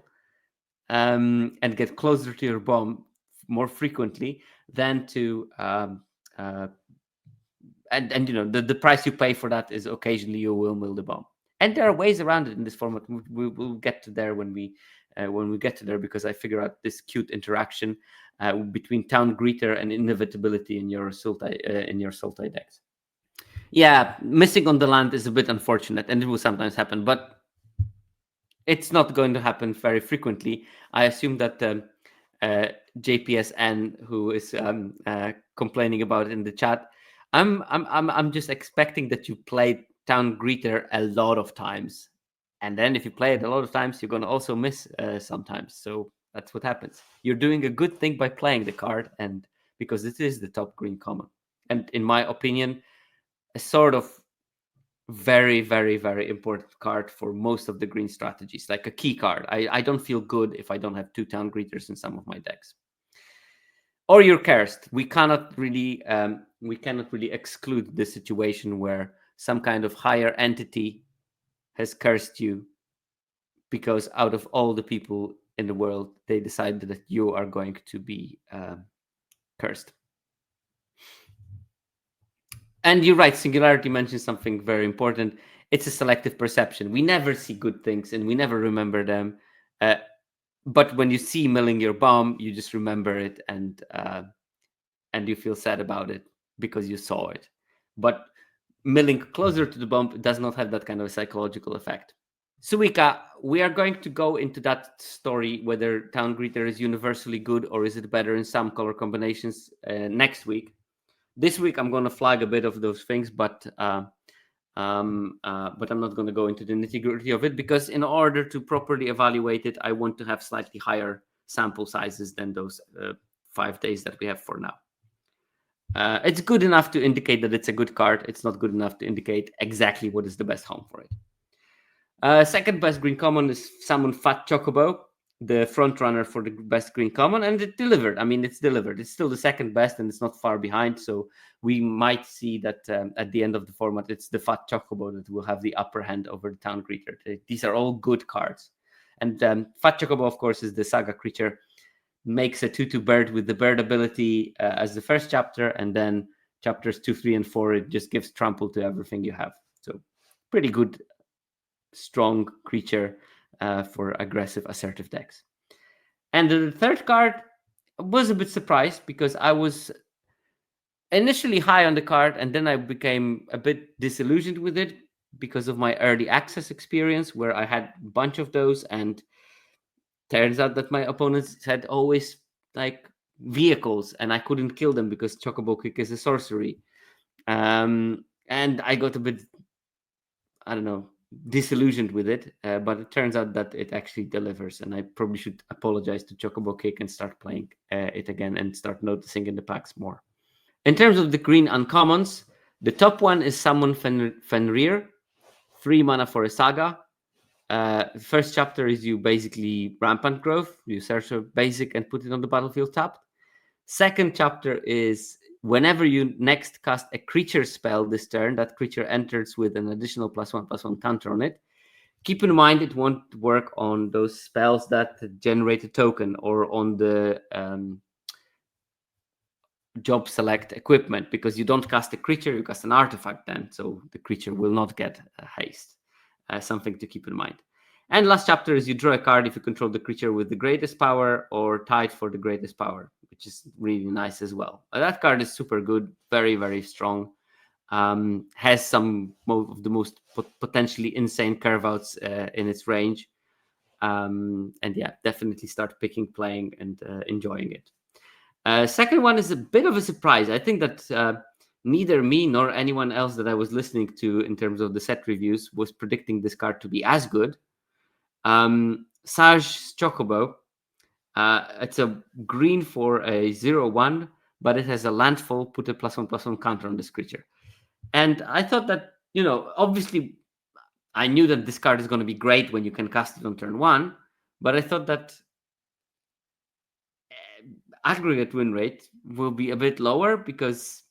and get closer to your bomb more frequently than to and the price you pay for that is occasionally you will mill the bomb. And there are ways around it in this format. We'll get to there when we get to there, because I figure out this cute interaction between Town Greeter and Inevitability in your Sultai decks. Yeah, missing on the land is a bit unfortunate, and it will sometimes happen, but it's not going to happen very frequently. I assume that JPSN, who is complaining about it in the chat, I'm just expecting that you played Town Greeter a lot of times, and then if you play it a lot of times, you're going to also miss sometimes. So that's what happens. You're doing a good thing by playing the card, and because it is the top green common, and in my opinion, a sort of very, very, very important card for most of the green strategies, like a key card. I don't feel good if I don't have 2 Town Greeters in some of my decks. Or you're cursed. We cannot really exclude the situation where some kind of higher entity has cursed you, because out of all the people in the world, they decided that you are going to be cursed. And you're right, Singularity mentions something very important. It's a selective perception. We never see good things and we never remember them. But when you see milling your bomb, you just remember it, and you feel sad about it because you saw it. But milling closer to the bomb does not have that kind of a psychological effect. Suika, we are going to go into that story, whether Town Greeter is universally good or is it better in some color combinations, next week. This week, I'm going to flag a bit of those things, but I'm not going to go into the nitty-gritty of it, because in order to properly evaluate it, I want to have slightly higher sample sizes than those 5 days that we have for now. It's good enough to indicate that it's a good card. It's not good enough to indicate exactly what is the best home for it. Second best green common is Summon Fat Chocobo, the front runner for the best green common, and it delivered. I mean, it's delivered. It's still the second best, and it's not far behind. So we might see that at the end of the format, it's the Fat Chocobo that will have the upper hand over the Town Greeter. These are all good cards. And Fat Chocobo, of course, is the saga creature. Makes a 2/2 bird with the bird ability as the first chapter, and then chapters 2, 3, and 4, it just gives trample to everything you have. So pretty good, strong creature for aggressive, assertive decks. And the third card was a bit surprised, because I was initially high on the card, and then I became a bit disillusioned with it because of my early access experience, where I had a bunch of those, and turns out that my opponents had always like vehicles, and I couldn't kill them because Chocobo Kick is a sorcery. And I got a bit, I don't know, disillusioned with it, but it turns out that it actually delivers, and I probably should apologize to Chocobo Kick and start playing it again and start noticing in the packs more. In terms of the green uncommons, the top one is Summon Fenrir, 3 mana for a saga. First chapter is you basically rampant growth. You search a basic and put it on the battlefield tapped. Second chapter is whenever you next cast a creature spell this turn, that creature enters with an additional +1/+1 counter on it. Keep in mind it won't work on those spells that generate a token or on the job select equipment, because you don't cast a creature, you cast an artifact then, so the creature will not get haste. Something to keep in mind. And last chapter is you draw a card if you control the creature with the greatest power or tied for the greatest power, which is really nice as well. That card is super good, very, very strong. Has some of the most potentially insane curve outs in its range. And yeah, definitely start picking, playing, and enjoying it. Second one is a bit of a surprise. I think that neither me nor anyone else that I was listening to in terms of the set reviews was predicting this card to be as good. Saj Chocobo. It's a green for a 0/1, but it has a landfall, put a +1/+1 counter on this creature. And I thought that, obviously, I knew that this card is going to be great when you can cast it on turn 1, but I thought that aggregate win rate will be a bit lower because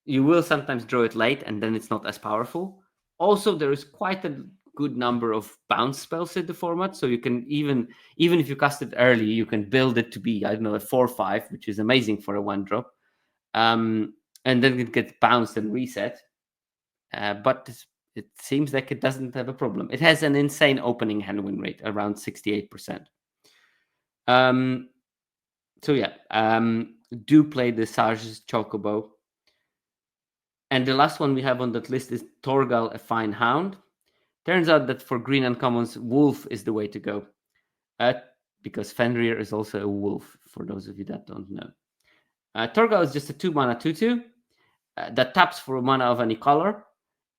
you will sometimes draw it late and then it's not as powerful. Also, there is quite a good number of bounce spells in the format, so you can even if you cast it early, you can build it to be, I don't know, a 4/5, which is amazing for a 1-drop, and then it gets bounced and reset. But it seems like it doesn't have a problem. It has an insane opening hand win rate, around 68%. So yeah, do play the Sarge's Chocobo. And the last one we have on that list is Torgal, a Fine Hound. Turns out that for green uncommons, Wolf is the way to go. Because Fenrir is also a wolf, for those of you that don't know. Torgal is just a 2-mana 2/2 that taps for a mana of any color.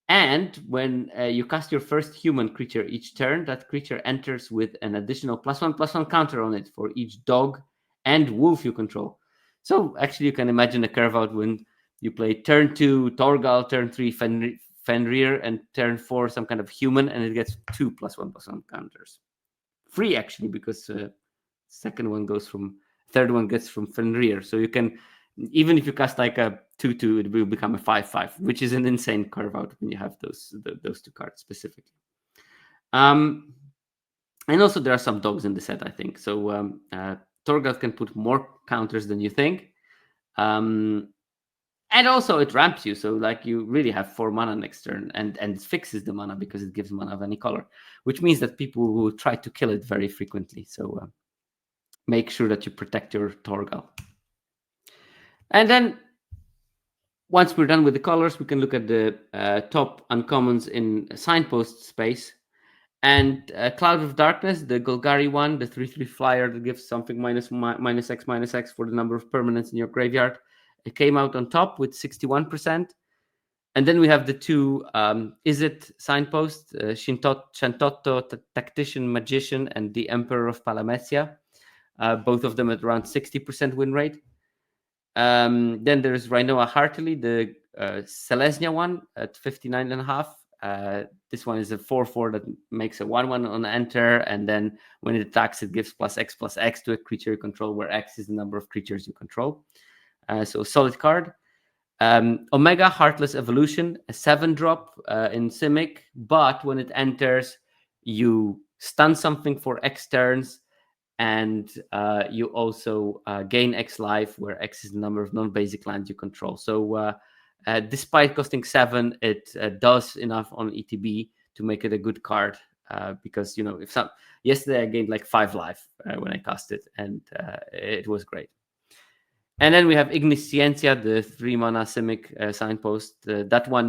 And when you cast your first human creature each turn, that creature enters with an additional +1/+1 counter on it for each dog and wolf you control. So actually, you can imagine a curve out when you play turn 2 Torgal, turn 3 Fenrir, and turn 4 some kind of human, and it gets 2 +1/+1 counters. Free, actually, because third one gets from Fenrir. So you can, even if you cast like a 2/2, it will become a 5/5, which is an insane curve out when you have those two cards specifically. And also there are some dogs in the set, I think. So Torgal can put more counters than you think. And also it ramps you, so like you really have 4 mana next turn, and it fixes the mana because it gives mana of any color, which means that people will try to kill it very frequently. So make sure that you protect your Torgal. And then once we're done with the colors, we can look at the top uncommons in Signpost space. And Cloud of Darkness, the Golgari one, the 3/3 flyer that gives something -X/-X for the number of permanents in your graveyard. It came out on top with 61%. And then we have the two Izzet Signpost, Shantotto, Tactician Magician, and the Emperor of Palamecia. Both of them at around 60% win rate. Then there's Rhinoa Heartily, the Selesnya one at 59.5. This one is a 4/4 that makes a 1/1 on enter, and then when it attacks, it gives +X/+X to a creature you control, where X is the number of creatures you control. So solid card. Omega Heartless Evolution, a 7-drop in Simic, but when it enters, you stun something for X turns, and you also gain X life, where X is the number of non-basic lands you control. So despite costing 7, it does enough on ETB to make it a good card. Because yesterday I gained like 5 life when I cast it, and it was great. And then we have Ignisciencia, the 3-mana Simic Signpost. That one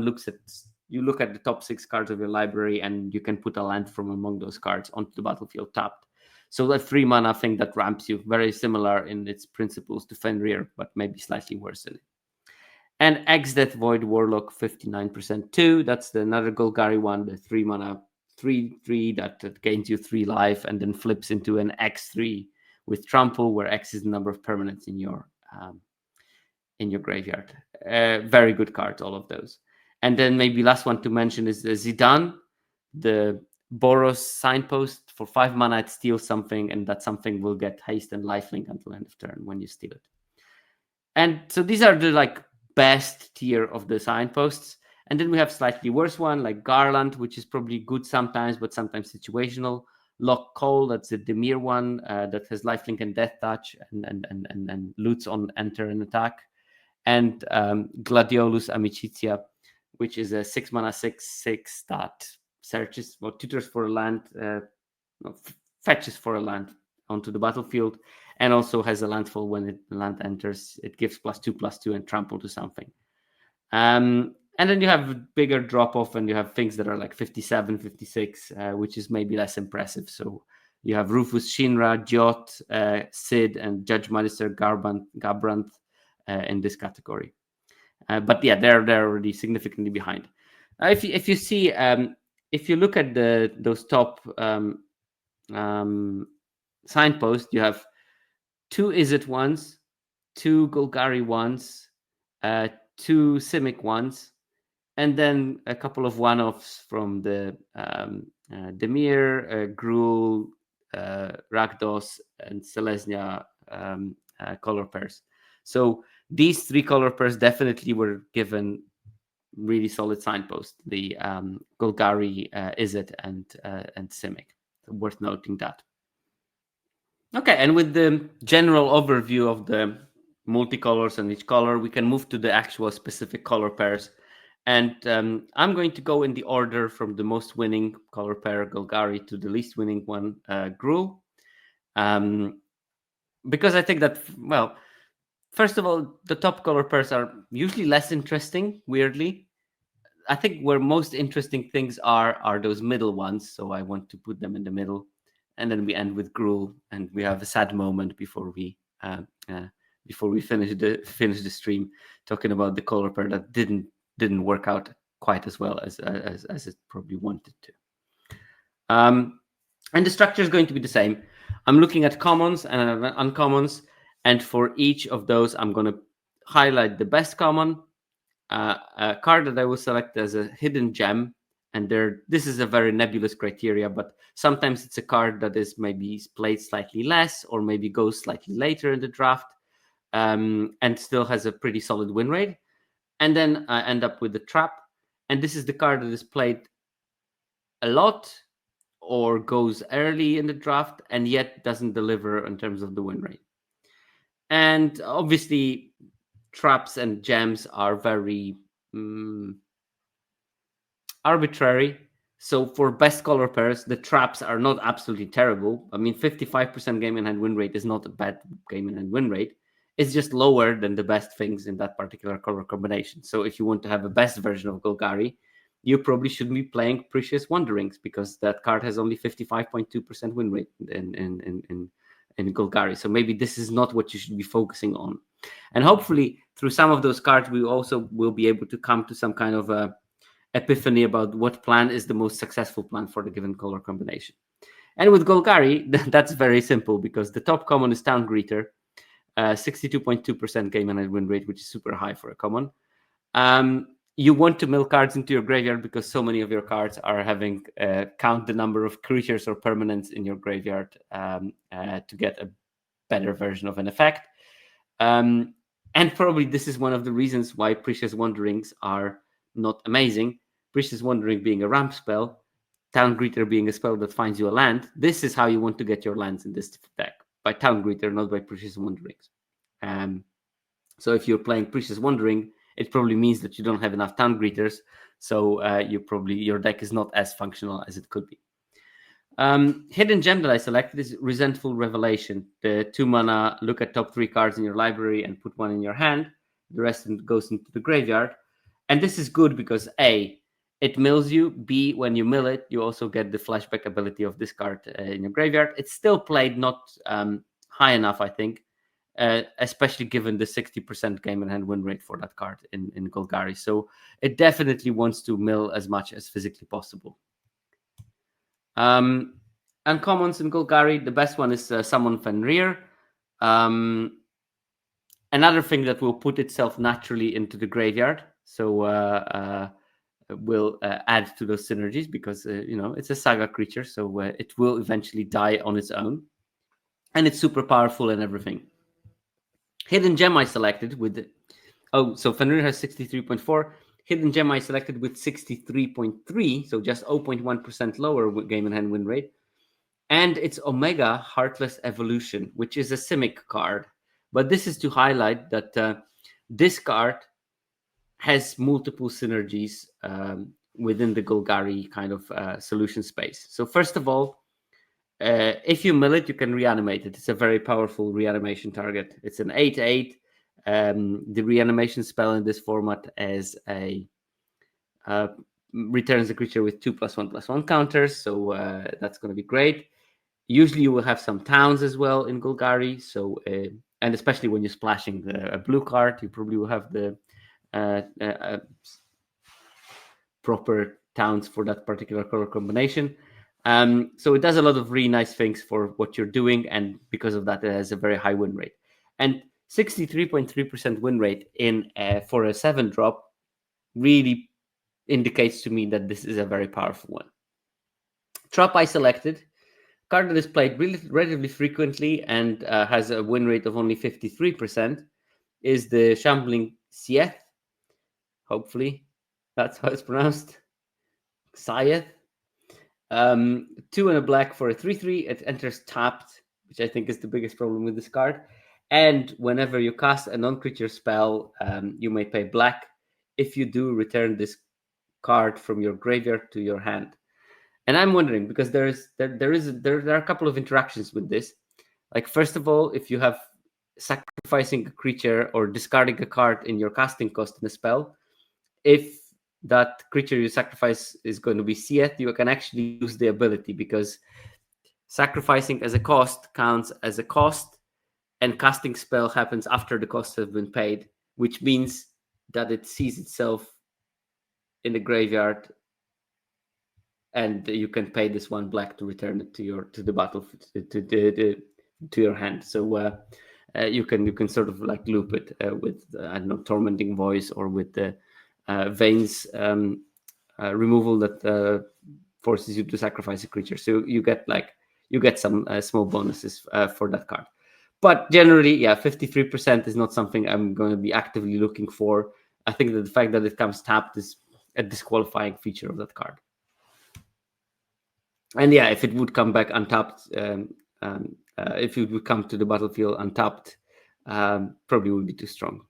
you look at the top 6 cards of your library, and you can put a land from among those cards onto the battlefield tapped. So that 3-mana thing that ramps you, very similar in its principles to Fenrir, but maybe slightly worse in it. And Exdeath Void Warlock, 59% too. That's another Golgari one, the 3-mana 3/3 that gains you 3 life and then flips into an X3 with Trample, where X is the number of permanents in your graveyard. Very good cards, all of those. And then maybe last one to mention is the Zidane, the Boros Signpost. For 5 mana, it steals something, and that something will get haste and lifelink until end of turn when you steal it. And so these are the best tier of the signposts. And then we have slightly worse one, like Garland, which is probably good sometimes, but sometimes situational. Lock Cole, that's the Dimir one that has lifelink and death touch and loots on enter and attack. And Gladiolus Amicizia, which is a 6-mana 6/6 that searches or tutors for a land, fetches for a land onto the battlefield, and also has a landfall when the land enters. It gives +2/+2 and trample to something. And then you have a bigger drop off, and you have things that are like 57, 56, which is maybe less impressive. So you have Rufus Shinra, Jot, Sid, and Judge Magister Gabranth in this category. But yeah, they're already significantly behind. If you see, if you look at those top signposts, you have 2 Izzet ones, 2 Golgari ones, 2 Simic ones, And then a couple of one-offs from the Dimir, Gruul, Rakdos, and Selesnya color pairs. So these 3 color pairs definitely were given really solid signpost. The Golgari, Izzet, and Simic. So worth noting that. Okay, and with the general overview of the multicolors and each color, we can move to the actual specific color pairs. And I'm going to go in the order from the most winning color pair, Golgari, to the least winning one, Gruul. Because I think that, well, first of all, the top color pairs are usually less interesting, weirdly. I think where most interesting things are those middle ones. So I want to put them in the middle. And then we end with Gruul, and we have a sad moment before we finish the stream, talking about the color pair that didn't work out quite as well as it probably wanted to. And the structure is going to be the same. I'm looking at commons and uncommons, and for each of those, I'm going to highlight the best common, a card that I will select as a hidden gem. And this is a very nebulous criteria, but sometimes it's a card that is maybe played slightly less, or maybe goes slightly later in the draft, and still has a pretty solid win rate. And then I end up with the trap. And this is the card that is played a lot or goes early in the draft and yet doesn't deliver in terms of the win rate. And obviously, traps and gems are very arbitrary. So for best color pairs, the traps are not absolutely terrible. I mean, 55% game in hand win rate is not a bad game in hand win rate. It's just lower than the best things in that particular color combination. So if you want to have a best version of Golgari, you probably shouldn't be playing Precious Wanderings, because that card has only 55.2% win rate in Golgari. So maybe this is not what you should be focusing on. And hopefully through some of those cards, we also will be able to come to some kind of a epiphany about what plan is the most successful plan for the given color combination. And with Golgari, that's very simple, because the top common is Town Greeter, 62.2% game and win rate, which is super high for a common. You want to mill cards into your graveyard because so many of your cards are having count the number of creatures or permanents in your graveyard to get a better version of an effect. And probably this is one of the reasons why Precious Wanderings are not amazing. Precious Wandering being a ramp spell, Town Greeter being a spell that finds you a land. This is how you want to get your lands in this deck, by Town Greeter, not by Precious Wanderings. So if you're playing Precious Wandering, it probably means that you don't have enough Town Greeters, so your deck is not as functional as it could be. Hidden gem that I selected is Resentful Revelation. The 2 mana, look at top 3 cards in your library and put 1 in your hand. The rest goes into the graveyard. And this is good because A, it mills you. B, when you mill it, you also get the flashback ability of this card in your graveyard. It's still played not high enough, I think, especially given the 60% game in hand win rate for that card in Golgari. So it definitely wants to mill as much as physically possible. Uncommons in Golgari, the best one is Summon Fenrir. Another thing that will put itself naturally into the graveyard, so will add to those synergies, because it's a saga creature, so it will eventually die on its own, and it's super powerful and everything. Hidden gem I selected with so Fenrir has 63.4. Hidden gem I selected with 63.3, so just 0.1% lower game in hand win rate. And it's Omega Heartless Evolution, which is a Simic card. But this is to highlight that this card has multiple synergies within the Golgari kind of solution space. So first of all, if you mill it, you can reanimate it. It's a very powerful reanimation target. It's an 8/8. The reanimation spell in this format is returns a creature with 2+1/+1 counters, so that's going to be great. Usually you will have some towns as well in Golgari, so and especially when you're splashing a blue card, you probably will have the proper towns for that particular color combination. So it does a lot of really nice things for what you're doing, and because of that, it has a very high win rate. And 63.3% win rate in for a 7-drop really indicates to me that this is a very powerful one. Trap I selected, card that is played relatively frequently and has a win rate of only 53%, is the Shambling Sieth. Hopefully, that's how it's pronounced. Sieth. 2 and a black for a 3/3. It enters tapped, which I think is the biggest problem with this card. And whenever you cast a non-creature spell, you may pay black. If you do, return this card from your graveyard to your hand. And I'm wondering, because there are a couple of interactions with this. Like, first of all, if you have sacrificing a creature or discarding a card in your casting cost in a spell, if that creature you sacrifice is going to be Sieth, you can actually use the ability, because sacrificing as a cost counts as a cost, and casting spell happens after the costs have been paid, which means that it sees itself in the graveyard, and you can pay this 1 black to return it to the battle to your hand. So you can sort of like loop it with I don't know, Tormenting Voice, or with the Veins removal that forces you to sacrifice a creature. So you get some small bonuses for that card. But generally, 53% is not something I'm going to be actively looking for. I think that the fact that it comes tapped is a disqualifying feature of that card. And if it would come back untapped, if it would come to the battlefield untapped, probably would be too strong.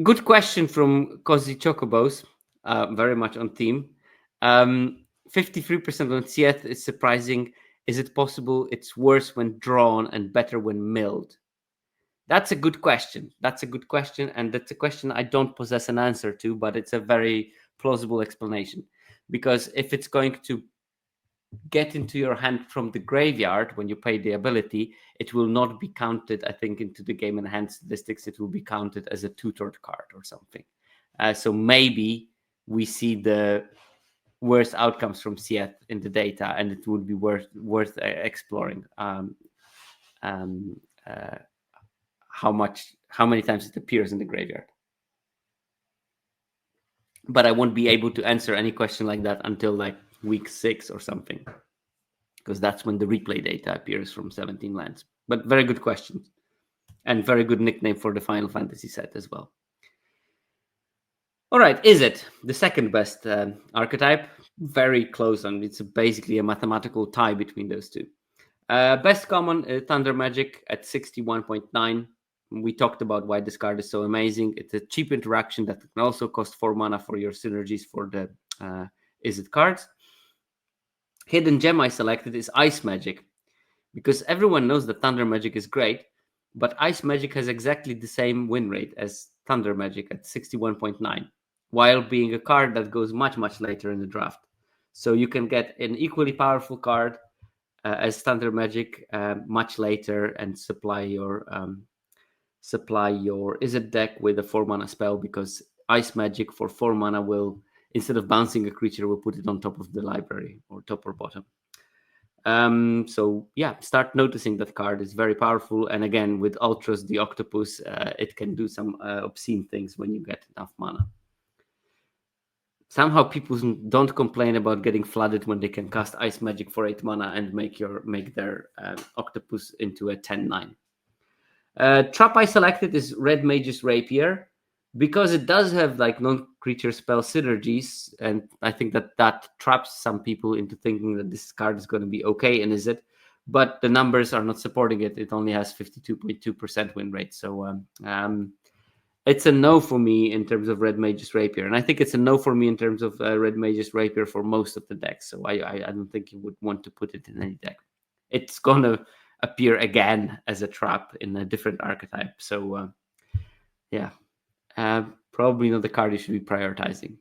Good question from Cozy Chocobos, very much on theme. 53% on Sieth is surprising. Is it possible it's worse when drawn and better when milled? That's a good question. And that's a question I don't possess an answer to, but it's a very plausible explanation. Because if it's going to get into your hand from the graveyard when you pay the ability, it will not be counted, I think, into the game and hand statistics. It will be counted as a tutored card or something. So maybe we see the worst outcomes from Sieth in the data, and it would be worth exploring how many times it appears in the graveyard. But I won't be able to answer any question like that until like week 6 or something, because that's when the replay data appears from 17Lands. But very good question, and very good nickname for the Final Fantasy set as well. All right, Izzet the second best archetype? Very close, and it's basically a mathematical tie between those two. Best common, Thunder Magic at 61.9. We talked about why this card is so amazing. It's a cheap interaction that can also cost 4 mana for your synergies for the Izzet cards. Hidden gem I selected is Ice Magic, because everyone knows that Thunder Magic is great, but Ice Magic has exactly the same win rate as Thunder Magic at 61.9, while being a card that goes much, much later in the draft. So you can get an equally powerful card as Thunder Magic much later and supply your Izzet deck with a 4 mana spell, because Ice Magic for 4 mana will, instead of bouncing a creature, will put it on top of the library, or top or bottom. So start noticing that card is very powerful. And again, with Ultras, the Octopus, it can do some obscene things when you get enough mana. Somehow people don't complain about getting flooded when they can cast Ice Magic for 8 mana and make their Octopus into a 10/9. Trap I selected is Red Mage's Rapier, because it does have like non-creature spell synergies, and I think that traps some people into thinking that this card is going to be okay in Izzet, but the numbers are not supporting it. It only has 52.2% win rate, so it's a no for me in terms of Red Mage's Rapier, and I think it's a no for me in terms of Red Mage's Rapier for most of the decks. So I don't think you would want to put it in any deck. It's gonna appear again as a trap in a different archetype. So probably not the card you should be prioritizing.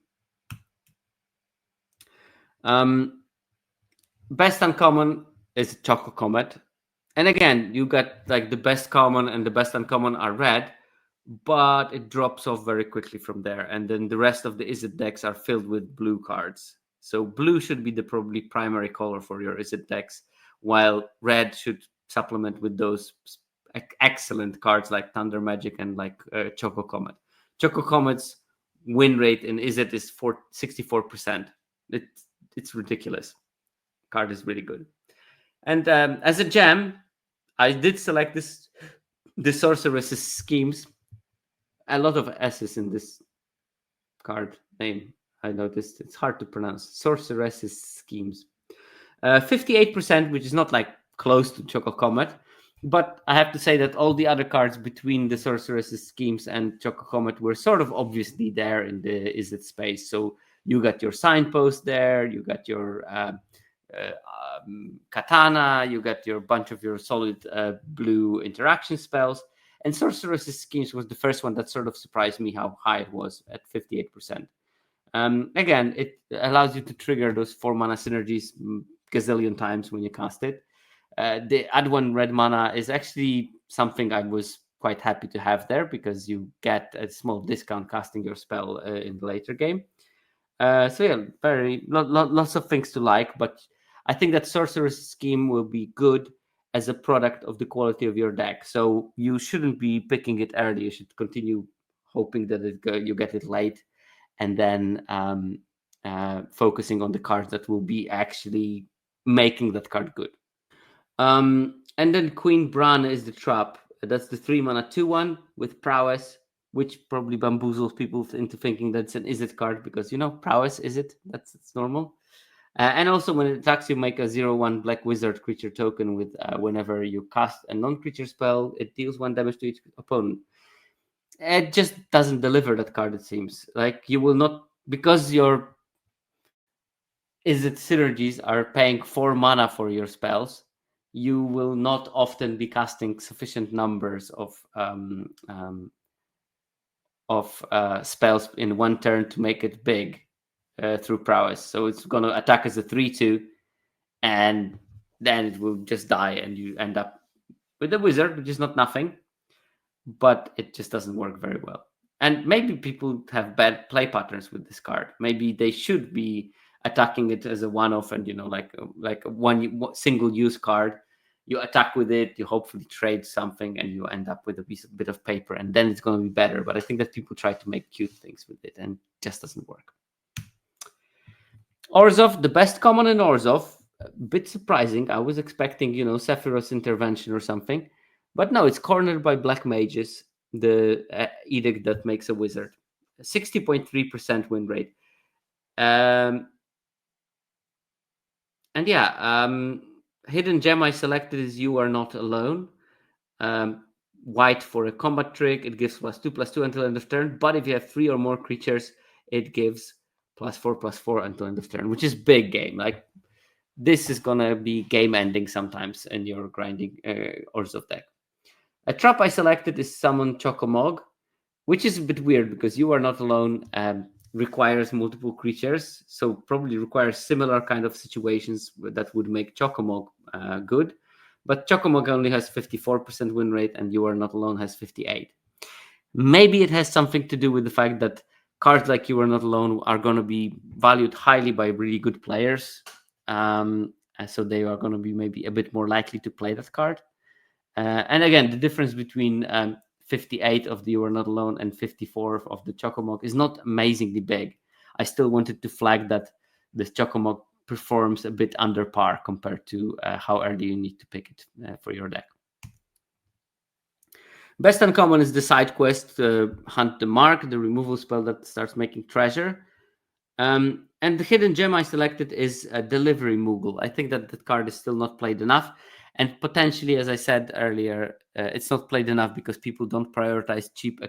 Best uncommon is Choco Comet. And again, you got like the best common and the best uncommon are red, but it drops off very quickly from there. And then the rest of the Izzet decks are filled with blue cards. So blue should be the probably primary color for your Izzet decks, while red should supplement with those excellent cards like Thunder Magic and like Choco Comet. Choco Comets win rate in Izzet is 64%. It's ridiculous. Card is really good. And as a gem, I did select the Sorceress's Schemes. A lot of S's in this card name. I noticed it's hard to pronounce. Sorceress's Schemes. 58%, which is not like close to Choco Comet. But I have to say that all the other cards between the Sorceress's Schemes and Choco Comet were sort of obviously there in the Izzet space. So you got your Signpost there, you got your Katana, you got your bunch of your solid blue interaction spells. And Sorceress's Schemes was the first one that sort of surprised me how high it was at 58%. Again, it allows you to trigger those 4 mana synergies gazillion times when you cast it. The add 1 red mana is actually something I was quite happy to have there because you get a small discount casting your spell in the later game. So yeah, lots of things to like, but I think that Sorcerer's Scheme will be good as a product of the quality of your deck. So you shouldn't be picking it early. You should continue hoping that you get it late, and then focusing on the cards that will be actually making that card good. And then Queen Bran is the trap. That's the 3 mana 2/1 with prowess, which probably bamboozles people into thinking that's an Izzet card because prowess is it? That's normal. And also when it attacks you, make a 0/1 black wizard creature token with whenever you cast a non-creature spell, it deals 1 damage to each opponent. It just doesn't deliver that card, it seems. Like you will not, because your Izzet synergies are paying 4 mana for your spells, you will not often be casting sufficient numbers of spells in one turn to make it big through prowess. So it's going to attack as a 3/2, and then it will just die, and you end up with a wizard, which is not nothing, but it just doesn't work very well. And maybe people have bad play patterns with this card. Maybe they should be attacking it as a one-off, and like a one single use card. You attack with it, you hopefully trade something, and you end up with a bit of paper, and then it's going to be better. But I think that people try to make cute things with it, and it just doesn't work. Orzhov, the best common in Orzhov, a bit surprising. I was expecting, Sephiroth's intervention or something. But no, it's cornered by black mages, the edict that makes a wizard. 60.3% win rate. And yeah, hidden gem I selected is You Are Not Alone. White for a combat trick. It gives +2/+2 until end of turn. But if you have 3 or more creatures, it gives +4/+4 until end of turn, which is big game. Like this is gonna be game ending sometimes in your grinding Orzhov deck. A trap I selected is Summon Chocomog, which is a bit weird because You Are Not Alone requires multiple creatures, so probably requires similar kind of situations that would make Chocomog good. But Chocomog only has 54% win rate, and You Are Not Alone has 58%. Maybe it has something to do with the fact that cards like You Are Not Alone are going to be valued highly by really good players, so they are going to be maybe a bit more likely to play that card. And again, the difference between 58 of the You Are Not Alone and 54 of the Chocomog is not amazingly big. I still wanted to flag that the Chocomog performs a bit under par compared to how early you need to pick it for your deck. Best uncommon is the side quest, Hunt the Mark, the removal spell that starts making treasure. And the hidden gem I selected is Delivery Moogle. I think that card is still not played enough. And potentially, as I said earlier, it's not played enough because people don't prioritize cheap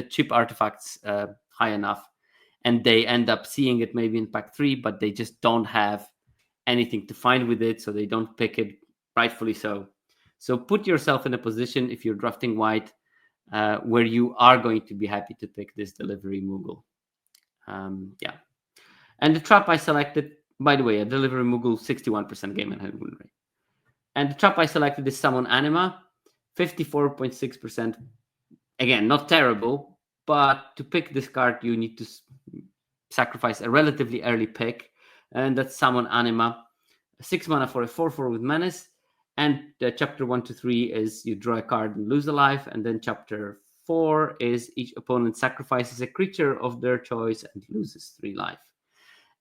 cheap artifacts high enough. And they end up seeing it maybe in pack 3, but they just don't have anything to find with it, so they don't pick it, rightfully so. So put yourself in a position, if you're drafting white, where you are going to be happy to pick this Delivery Moogle. Yeah. And the trap I selected, by the way, a Delivery Moogle, 61% game and win rate. And the trap I selected is Summon Anima, 54.6%. Again, not terrible, but to pick this card, you need to sacrifice a relatively early pick, and that's Summon Anima. 6 mana for a 4/4 with Menace. And chapter 1 to 3 is you draw a card and lose a life, and then chapter 4 is each opponent sacrifices a creature of their choice and loses 3 life.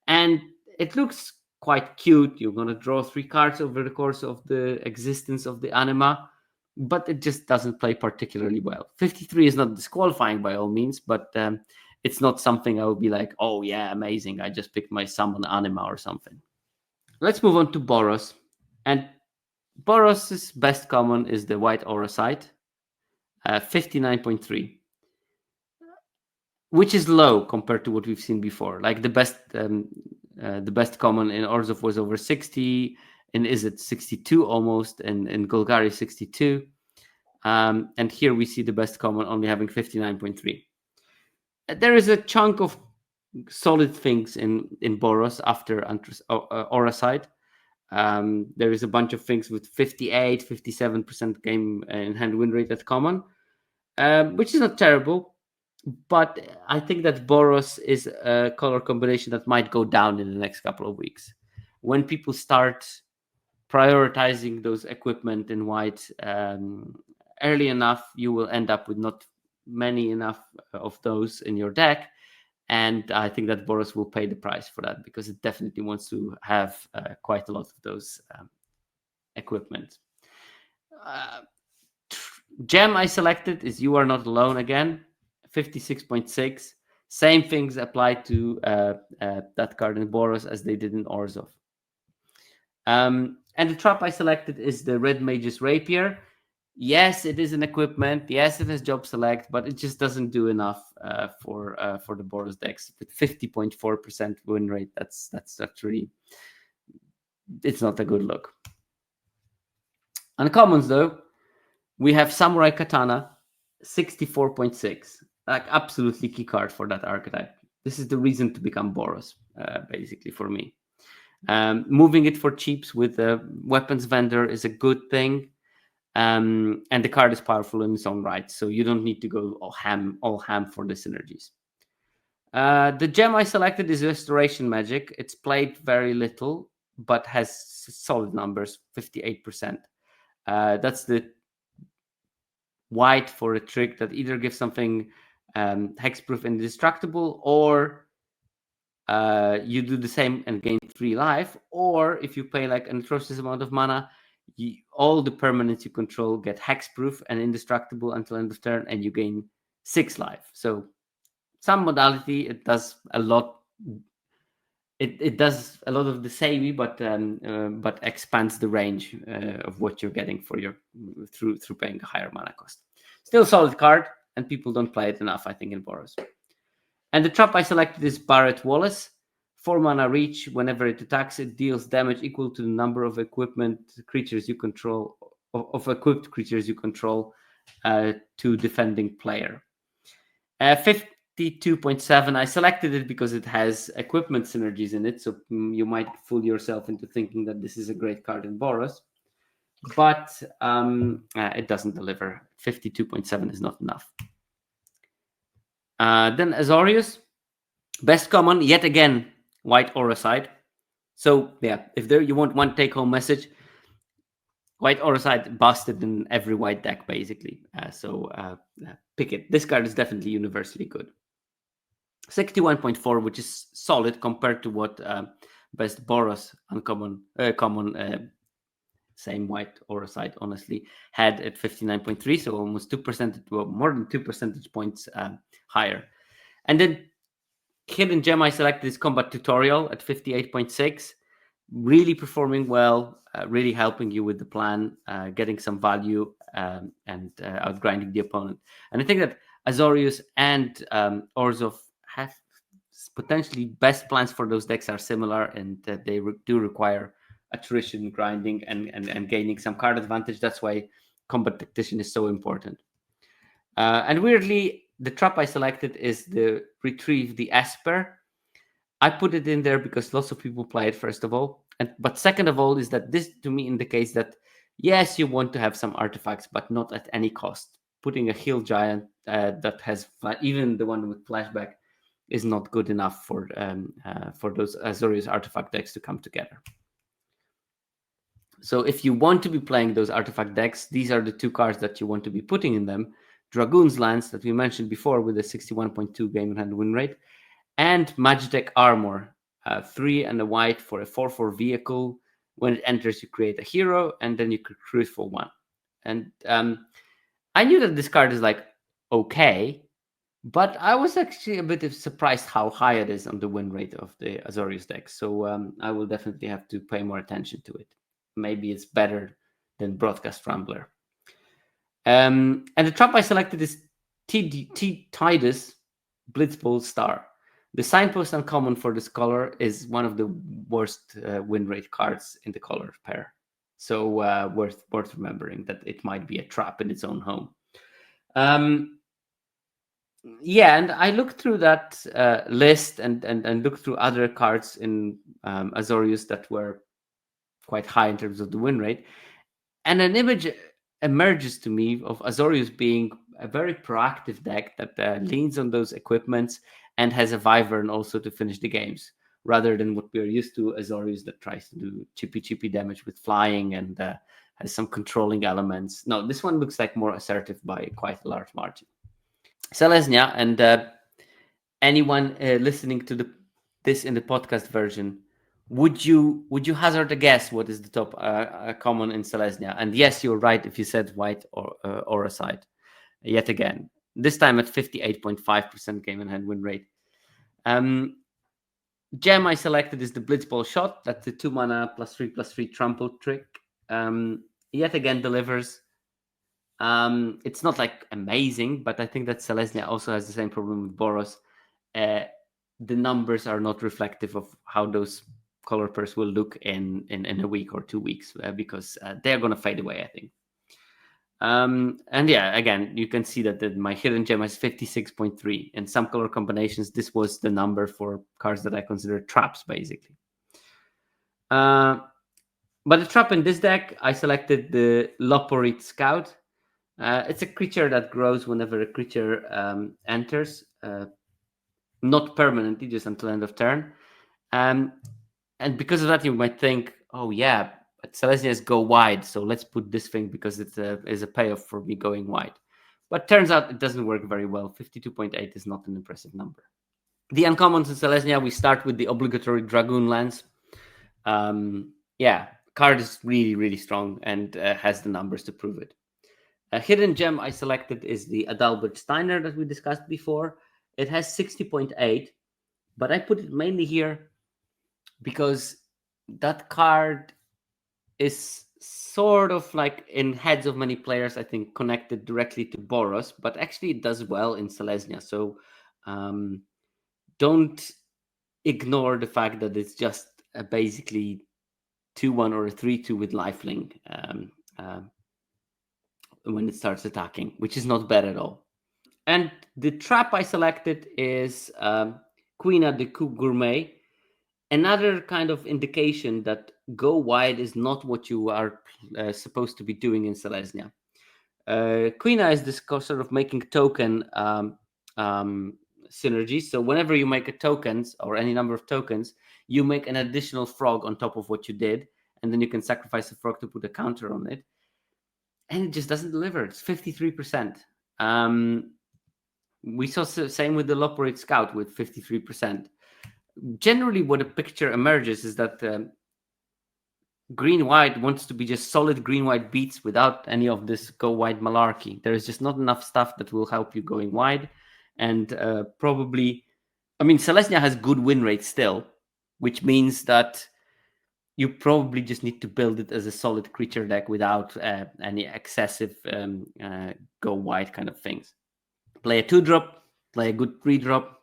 And it looks quite cute. You're going to draw 3 cards over the course of the existence of the anima, but it just doesn't play particularly well. 53 is not disqualifying by all means, but it's not something I would be like, oh yeah, amazing, I just picked my summon anima or something. Let's move on to Boros. And Boros' best common is the white Auracite, 59.3. Which is low compared to what we've seen before. Like the best common in Orzhov was over 60, in Izzet 62 almost, and in Golgari 62. And here we see the best common only having 59.3. There is a chunk of solid things in Boros after Auracite. There is a bunch of things with 58, 57% game in hand win rate at common, which is not terrible. But I think that Boros is a color combination that might go down in the next couple of weeks. When people start prioritizing those equipment in white early enough, you will end up with not many enough of those in your deck. And I think that Boros will pay the price for that, because it definitely wants to have quite a lot of those equipment. Gem I selected is You Are Not Alone again. 56.6. Same things apply to that card in Boros as they did in Orzhov. And the trap I selected is the Red Mage's Rapier. Yes, it is an equipment. Yes, it has job select, but it just doesn't do enough for the Boros decks. With 50.4% win rate, that's really, it's not a good look. Uncommons though, we have Samurai Katana, 64.6. Like absolutely key card for that archetype. This is the reason to become Boros, basically for me. Moving it for cheaps with a weapons vendor is a good thing, and the card is powerful in its own right, so you don't need to go all ham for the synergies. The gem I selected is Restoration Magic. It's played very little, but has solid numbers, 58%. That's the white for a trick that either gives something hexproof and indestructible, or you do the same and gain 3 life, or if you pay like an atrocious amount of mana, all the permanents you control get hexproof and indestructible until end of turn, and you gain 6 life. So some modality, it does a lot. It does a lot of the same, but expands the range of what you're getting for your through paying a higher mana cost. Still a solid card, and people don't play it enough, I think, in Boros. And the trap I selected is Barret Wallace. 4 mana reach. Whenever it attacks, it deals damage equal to the number of equipment creatures you control, of equipped creatures you control, to defending player. 52.7. I selected it because it has equipment synergies in it, so you might fool yourself into thinking that this is a great card in Boros, but it doesn't deliver. 52.7 is not enough. Then Azorius, best common, yet again, white Auracite. So yeah, if there you want one take-home message, white Auracite busted in every white deck, basically. So pick it. This card is definitely universally good. 61.4, which is solid compared to what best Boros uncommon common same white Auracite honestly had at 59.3, so almost 2%, well, more than 2 percentage points higher. And then hidden gem I selected is Combat Tutorial at 58.6, really performing well, really helping you with the plan, getting some value, and outgrinding the opponent. And I think that Azorius and Orzhov have potentially best plans for those decks are similar, and that they do require attrition, grinding, and gaining some card advantage. That's why Combat Tactician is so important. And weirdly, the trap I selected is the Retrieve the Esper. I put it in there because lots of people play it, first of all. But second of all is that this, to me, indicates that, yes, you want to have some artifacts, but not at any cost. Putting a Hill Giant that has, even the one with Flashback, is not good enough for those Azorius artifact decks to come together. So if you want to be playing those artifact decks, these are the 2 cards that you want to be putting in them, Dragoon's Lance that we mentioned before with a 61.2 game in hand win rate, and Magitech Armor, 3 and a white for a 4/4 vehicle. When it enters, you create a hero, and then you could cruise for 1. And I knew that this card is like okay, but I was actually a bit surprised how high it is on the win rate of the Azorius deck. So I will definitely have to pay more attention to it. Maybe it's better than Broadcast Rambler. And the trap I selected is Tidus Blitzball Star. The Signpost uncommon for this color is one of the worst win rate cards in the color pair. So worth remembering that it might be a trap in its own home. Yeah, and I looked through that list and looked through other cards in Azorius that were quite high in terms of the win rate. And an image emerges to me of Azorius being a very proactive deck that leans on those equipments and has a Wyvern also to finish the games, rather than what we're used to, Azorius that tries to do chippy damage with flying and has some controlling elements. No, this one looks like more assertive by quite a large margin. Selesnya, and anyone listening to this in the podcast version, would you hazard a guess what is the top common in Selesnya? And yes, you're right if you said white or a side. Yet again, this time at 58.5% game in hand win rate. Gem I selected is the Blitzball Shot. That's the 2 mana +3/+3 trample trick. Yet again delivers. It's not like amazing, but I think that Selesnya also has the same problem with Boros. The numbers are not reflective of how those color pairs will look in a week or 2 weeks because they're going to fade away, I think. And yeah, again, you can see that my hidden gem has 56.3. In some color combinations, this was the number for cards that I consider traps, basically. But the trap in this deck, I selected the Loporite Scout. It's a creature that grows whenever a creature enters, not permanently, just until end of turn. And because of that, you might think, oh yeah, Selesnya's go wide, so let's put this thing because it is a payoff for me going wide. But turns out it doesn't work very well. 52.8 is not an impressive number. The uncommons in Selesnya, we start with the obligatory Dragoon Lance. Yeah, card is really strong and has the numbers to prove it. A hidden gem I selected is the Adalbert Steiner that we discussed before. It has 60.8, but I put it mainly here because that card is sort of like in heads of many players, I think, connected directly to Boros, but actually it does well in Selesnya. So don't ignore the fact that it's just basically 2/1 or a 3/2 with lifelink when it starts attacking, which is not bad at all. And the trap I selected is Quina de Coupe Gourmet. Another kind of indication that go wide is not what you are supposed to be doing in Selesnya. Quina is this sort of making token synergy. So whenever you make a tokens or any number of tokens, you make an additional frog on top of what you did, and then you can sacrifice a frog to put a counter on it. And it just doesn't deliver. It's 53%. We saw the same with the Loporite Scout with 53%. Generally, what a picture emerges is that green-white wants to be just solid green-white beats without any of this go-wide malarkey. There is just not enough stuff that will help you going wide. And probably, I mean, Selesnya has good win rate still, which means that you probably just need to build it as a solid creature deck without any excessive go-wide kind of things. Play a 2-drop, play a good 3-drop,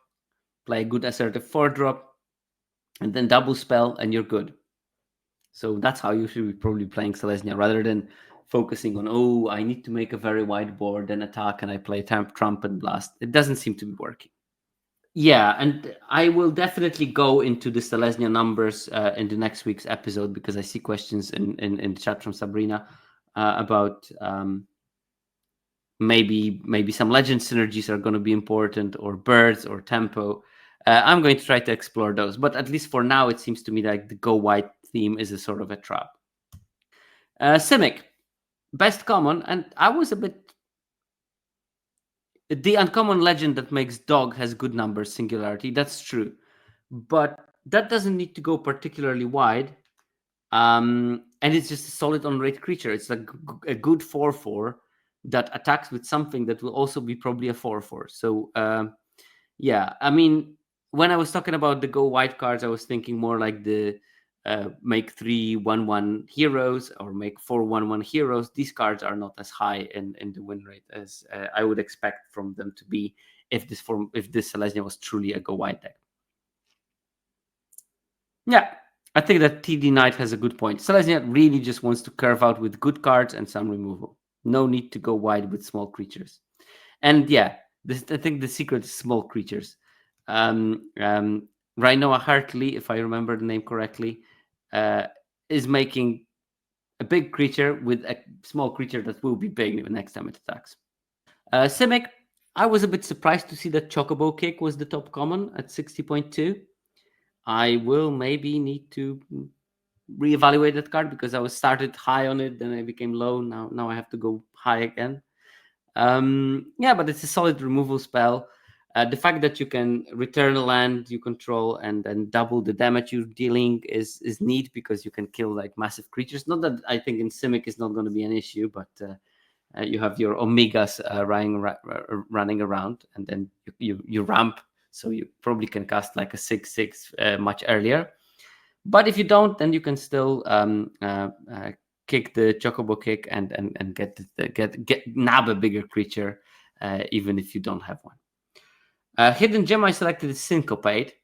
play a good assertive 4-drop, and then double spell, and you're good. So that's how you should be probably playing Selesnya, rather than focusing on, oh, I need to make a very wide board, then attack, and I play Trumpet Blast. It doesn't seem to be working. Yeah, and I will definitely go into the Selesnya numbers in the next week's episode, because I see questions in the chat from Sabrina about maybe some legend synergies are going to be important, or birds or tempo. I'm going to try to explore those, but at least for now, it seems to me like the go wide theme is a sort of a trap. Simic, best common, and I was a bit The uncommon legend that makes dog has good numbers singularity. That's true, but that doesn't need to go particularly wide. And it's just a solid on rate creature. It's like a good 4/4 that attacks with something that will also be probably a 4/4. So yeah, I mean, when I was talking about the go wide cards, I was thinking more like the make 3/1/1 heroes or make 4/1/1 heroes. These cards are not as high in the win rate as I would expect from them to be if this Selesnya was truly a go wide deck. Yeah, I think that TD Knight has a good point. Selesnya really just wants to curve out with good cards and some removal. No need to go wide with small creatures. And yeah, I think the secret is small creatures. Rhinoa Hartley, if I remember the name correctly, is making a big creature with a small creature that will be big the next time it attacks. Simic, I was a bit surprised to see that Chocobo Kick was the top common at 60.2. I will maybe need to reevaluate that card because I was started high on it, then I became low. Now I have to go high again. Yeah, but it's a solid removal spell. The fact that you can return a land you control and then double the damage you're dealing is neat because you can kill like massive creatures. Not that I think in Simic is not going to be an issue, but you have your Omegas running around, and then you ramp, so you probably can cast like a 6/6 much earlier. But if you don't, then you can still kick the Chocobo Kick and get nab a bigger creature, even if you don't have one. Hidden gem I selected is Syncopate,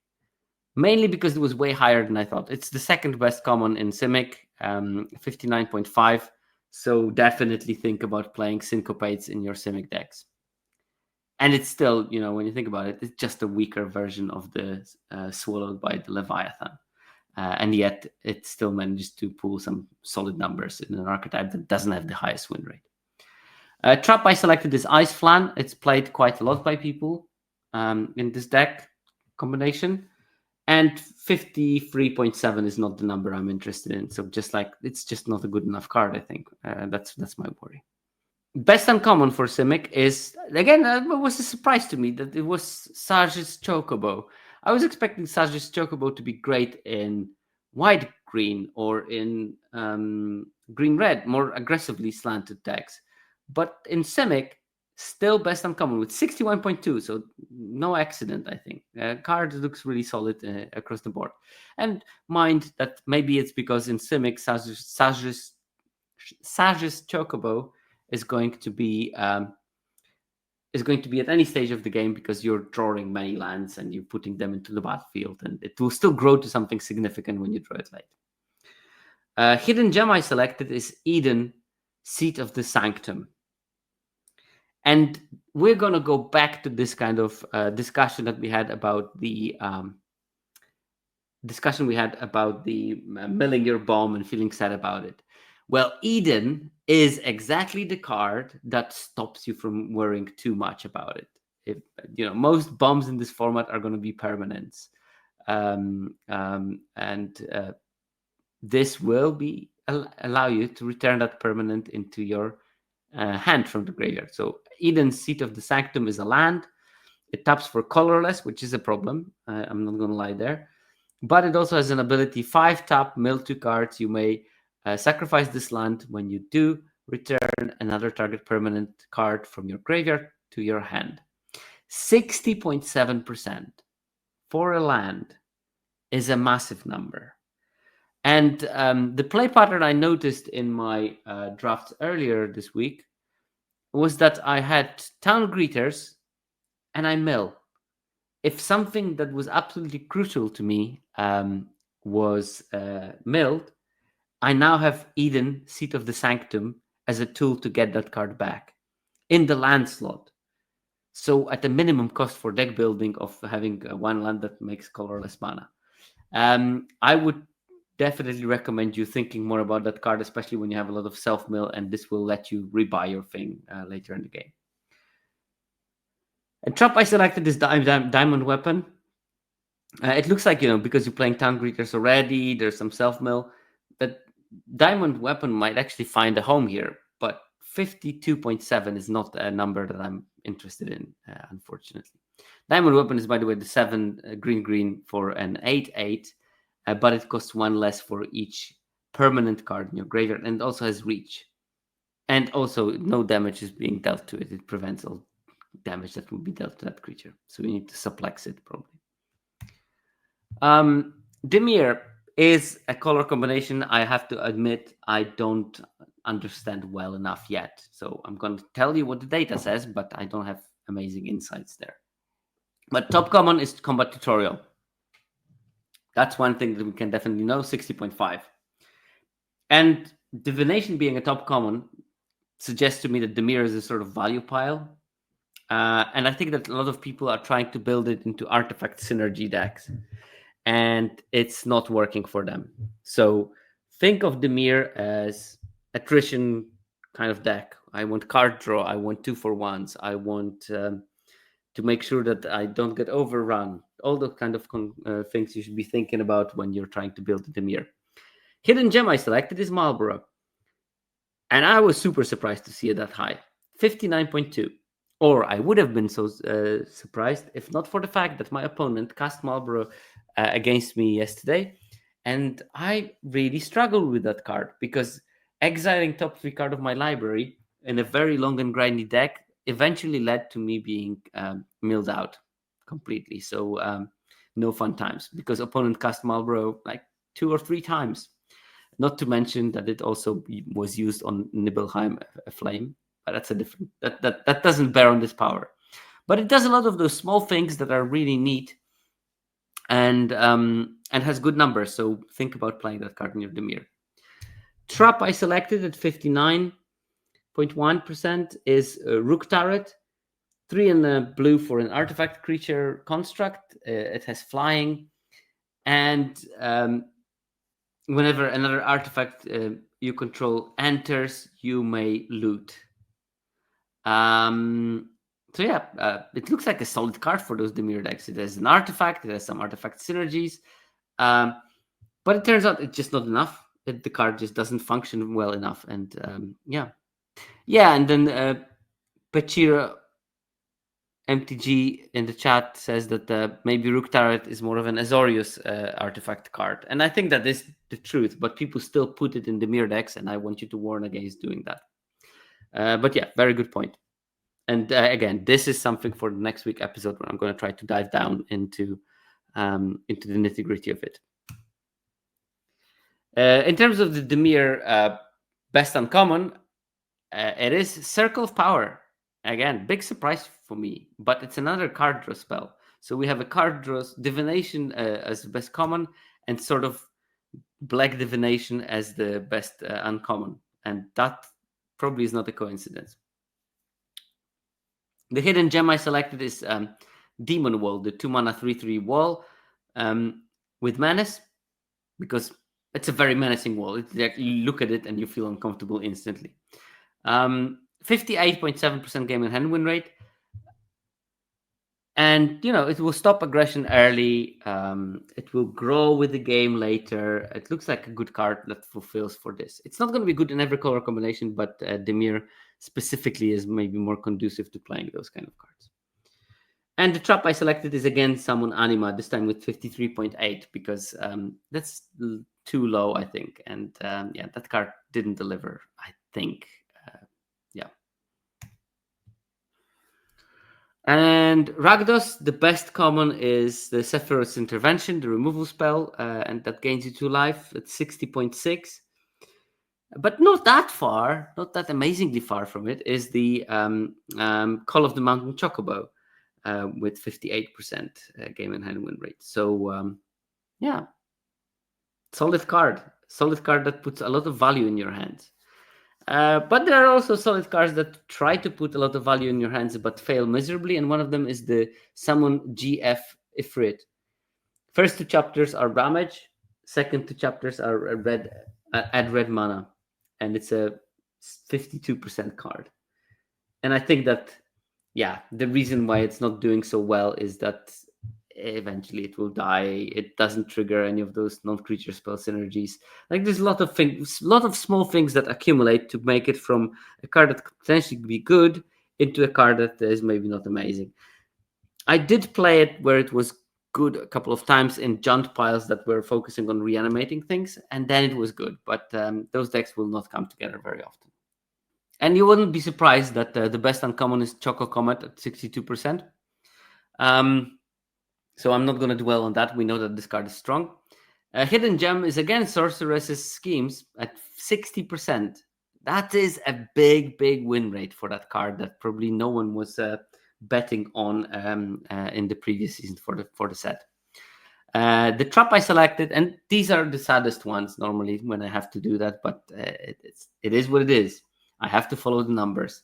mainly because it was way higher than I thought. It's the second best common in Simic, 59.5. So definitely think about playing Syncopates in your Simic decks. And it's still, when you think about it, it's just a weaker version of the Swallowed by the Leviathan. And yet it still manages to pull some solid numbers in an archetype that doesn't have the highest win rate. Trap I selected is Ice Flan. It's played quite a lot by people in this deck combination. And 53.7 is not the number I'm interested in. So it's just not a good enough card, I think. That's my worry. Best uncommon for Simic is, again, it was a surprise to me that it was Saj's Chocobo. I was expecting Saj's Chocobo to be great in white green or in green red, more aggressively slanted decks. But in Simic, still best uncommon with 61.2, so no accident, I think. Card looks really solid across the board. And mind that maybe it's because in Simic, Saj's Chocobo is going to be at any stage of the game because you're drawing many lands and you're putting them into the battlefield, and it will still grow to something significant when you draw it late. Hidden gem I selected is Eden, Seat of the Sanctum. And we're going to go back to this kind of discussion that we had about the milling your bomb and feeling sad about it. Well, Eden is exactly the card that stops you from worrying too much about it. If most bombs in this format are going to be permanents, and this will allow you to return that permanent into your hand from the graveyard. So Eden's Seat of the Sanctum is a land. It taps for colorless, which is a problem. I'm not going to lie there. But it also has an ability 5-tap, mill 2 cards. You may sacrifice this land. When you do, return another target permanent card from your graveyard to your hand. 60.7% for a land is a massive number. And the play pattern I noticed in my drafts earlier this week was that I had Town Greeters and I mill. If something that was absolutely crucial to me was milled, I now have Eden, Seat of the Sanctum, as a tool to get that card back in the land slot. So at the minimum cost for deck building of having one land that makes colorless mana. I would definitely recommend you thinking more about that card, especially when you have a lot of self-mill, and this will let you rebuy your thing later in the game. And trap I selected is Diamond Weapon. It looks like, because you're playing Town Greeters already, there's some self-mill, that Diamond Weapon might actually find a home here, but 52.7 is not a number that I'm interested in, unfortunately. Diamond Weapon is, by the way, the 7 green for an 8/8, but it costs 1 less for each permanent card in your graveyard, and it also has reach. And also, no damage is being dealt to it. It prevents all damage that would be dealt to that creature. So you need to supplex it, probably. Dimir is a color combination I have to admit I don't understand well enough yet. So I'm going to tell you what the data says, but I don't have amazing insights there. But top common is Combat Tutorial. That's one thing that we can definitely know, 60.5. And Divination being a top common suggests to me that Dimir is a sort of value pile. And I think that a lot of people are trying to build it into artifact synergy decks. And it's not working for them. So think of Dimir as attrition kind of deck. I want card draw. I want 2-for-1s. I want to make sure that I don't get overrun. All the kind of things you should be thinking about when you're trying to build a Dimir. Hidden gem I selected is Marlborough. And I was super surprised to see it that high. 59.2. Or I would have been so surprised if not for the fact that my opponent cast Marlborough against me yesterday. And I really struggled with that card because exiling top 3 card of my library in a very long and grindy deck eventually led to me being milled out completely. So no fun times because opponent cast Marlborough like 2 or 3 times. Not to mention that it also was used on Nibelheim Flame. But that's a different that doesn't bear on this power. But it does a lot of those small things that are really neat and has good numbers. So think about playing that card in your Dimir. Trap I selected at 59.1% is Rook Turret. 3 in the blue for an artifact creature construct. It has flying. And whenever another artifact you control enters, you may loot. So yeah, it looks like a solid card for those Dimir decks. It has an artifact, it has some artifact synergies, but it turns out it's just not enough. The card just doesn't function well enough, and yeah. And then Pachira MTG in the chat says that maybe Rook Turret is more of an Azorius artifact card, and I think that is the truth. But people still put it in Dimir decks, and I want you to warn against doing that. But yeah, very good point. And again, this is something for the next week episode where I'm going to try to dive down into the nitty-gritty of it. In terms of the Dimir best uncommon, it is Circle of Power. Again, big surprise for me, but it's another card draw spell. So we have a card draw Divination as the best common and sort of Black Divination as the best uncommon. And that probably is not a coincidence. The hidden gem I selected is Demon Wall, the 2-mana 3/3 wall with menace, because it's a very menacing wall. It's like you look at it and you feel uncomfortable instantly. 58.7% game and hand win rate. And, it will stop aggression early. It will grow with the game later. It looks like a good card that fulfills for this. It's not going to be good in every color combination, but Dimir specifically is maybe more conducive to playing those kind of cards. And the trap I selected is again Summon Anima, this time with 53.8, because that's too low, I think. And that card didn't deliver, I think. And Rakdos, the best common is the Sephiroth's Intervention, the removal spell, and that gains you 2 life at 60.6. But not that amazingly far from it, is the Call of the Mountain Chocobo with 58% game and hand win rate. So, solid card that puts a lot of value in your hands. But there are also solid cards that try to put a lot of value in your hands but fail miserably, and one of them is the Summon GF Ifrit. First 2 chapters are Ramage, second 2 chapters are add red mana, and it's a 52% card. And I think that, the reason why it's not doing so well is that eventually it will die. It doesn't trigger any of those non-creature spell synergies. Like, there's a lot of small things that accumulate to make it from a card that could potentially be good into a card that is maybe not amazing. I did play it where it was good a couple of times in junt piles that were focusing on reanimating things, and then it was good. But those decks will not come together very often. And you wouldn't be surprised that the best uncommon is Choco Comet at 62%. So I'm not going to dwell on that. We know that this card is strong. Hidden Gem is again Sorceress's Schemes at 60%. That is a big win rate for that card that probably no one was betting on in the previous season for the set. The trap I selected, and these are the saddest ones normally when I have to do that, but it is what it is. I have to follow the numbers.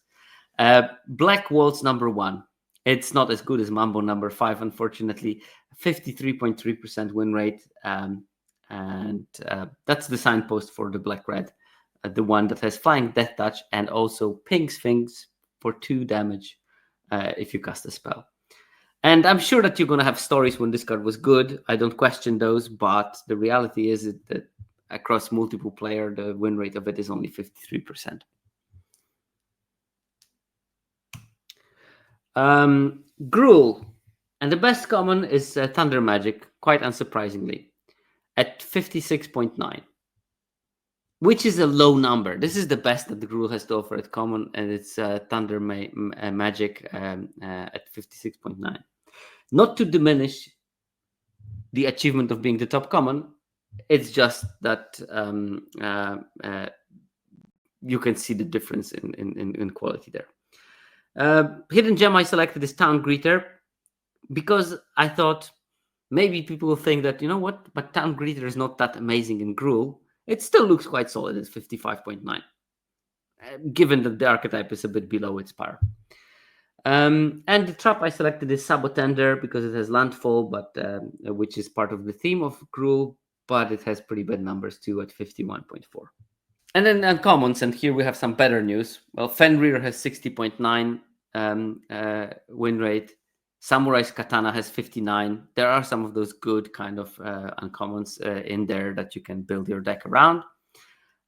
Black Waltz number 1. It's not as good as Mambo number 5, unfortunately. 53.3% win rate. And that's the signpost for the black-red. The one that has Flying Death Touch and also pings things for 2 damage if you cast a spell. And I'm sure that you're going to have stories when this card was good. I don't question those, but the reality is that across multiple player, the win rate of it is only 53%. Gruul. And the best common is Thunder Magic, quite unsurprisingly, at 56.9. Which is a low number. This is the best that the Gruul has to offer at common, and it's Thunder Magic at 56.9. Not to diminish the achievement of being the top common, it's just that you can see the difference in quality there. Hidden Gem I selected is Town Greeter because I thought maybe people will think that, you know what, but Town Greeter is not that amazing in Gruul. It still looks quite solid at 55.9, given that the archetype is a bit below its par. And the trap I selected is Sabotender because it has landfall, but which is part of the theme of Gruul, but it has pretty bad numbers too at 51.4. And then uncommons, and here we have some better news. Well, Fenrir has 60.9 win rate. Samurai's Katana has 59. There are some of those good kind of uncommons in there that you can build your deck around.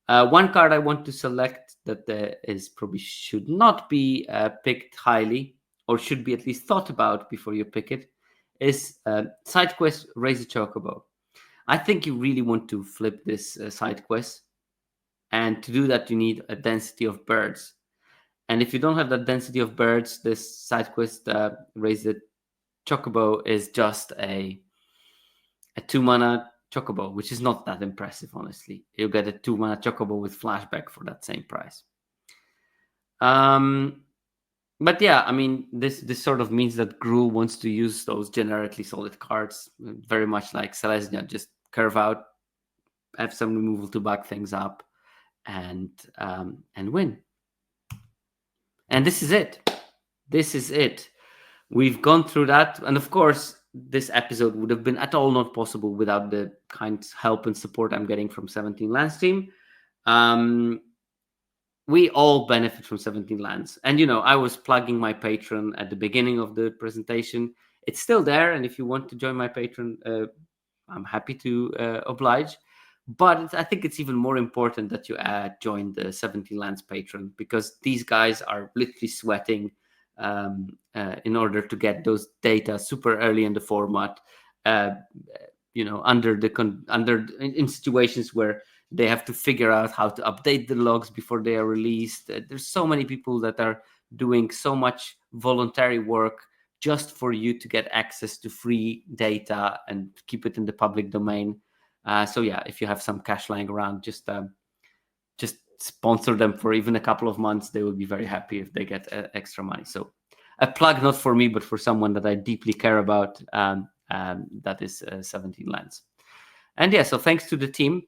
One card I want to select that is probably should not be picked highly, or should be at least thought about before you pick it, is Side Quest Raise a Chocobo. I think you really want to flip this side quest, and to do that you need a density of birds. And if you don't have that density of birds, this side quest Raise the Chocobo is just a 2-mana Chocobo, which is not that impressive, honestly. You get a 2-mana Chocobo with flashback for that same price. But yeah, I mean, this sort of means that Gruul wants to use those generically solid cards, very much like Selesnya. Just curve out, have some removal to back things up, and win. And this is it. This is it. We've gone through that, and of course, this episode would have been at all not possible without the kind help and support I'm getting from 17Lands team. We all benefit from 17Lands. And, you know, I was plugging my Patron at the beginning of the presentation. It's still there, and if you want to join my Patron, I'm happy to oblige. But I think it's even more important that you join the 17Lands Patron, because these guys are literally sweating in order to get those data super early in the format, you know, in situations where they have to figure out how to update the logs before they are released. There's so many people that are doing so much voluntary work just for you to get access to free data and keep it in the public domain. So yeah, if you have some cash lying around, just sponsor them for even a couple of months. They will be very happy if they get extra money. So a plug not for me, but for someone that I deeply care about. That is 17Lands. And yeah, so thanks to the team,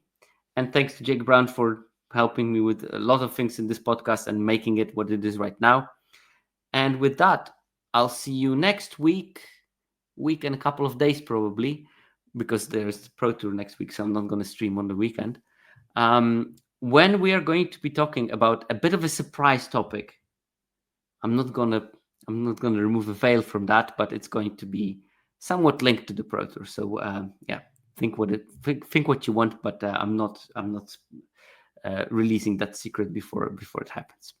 and thanks to Jake Brown for helping me with a lot of things in this podcast and making it what it is right now. And with that, I'll see you next week and a couple of days probably, because there's the Pro Tour next week, so I'm not going to stream on the weekend. When we are going to be talking about a bit of a surprise topic. I'm not gonna remove a veil from that, but it's going to be somewhat linked to the Pro Tour. So yeah, think what you want, but I'm not releasing that secret before it happens.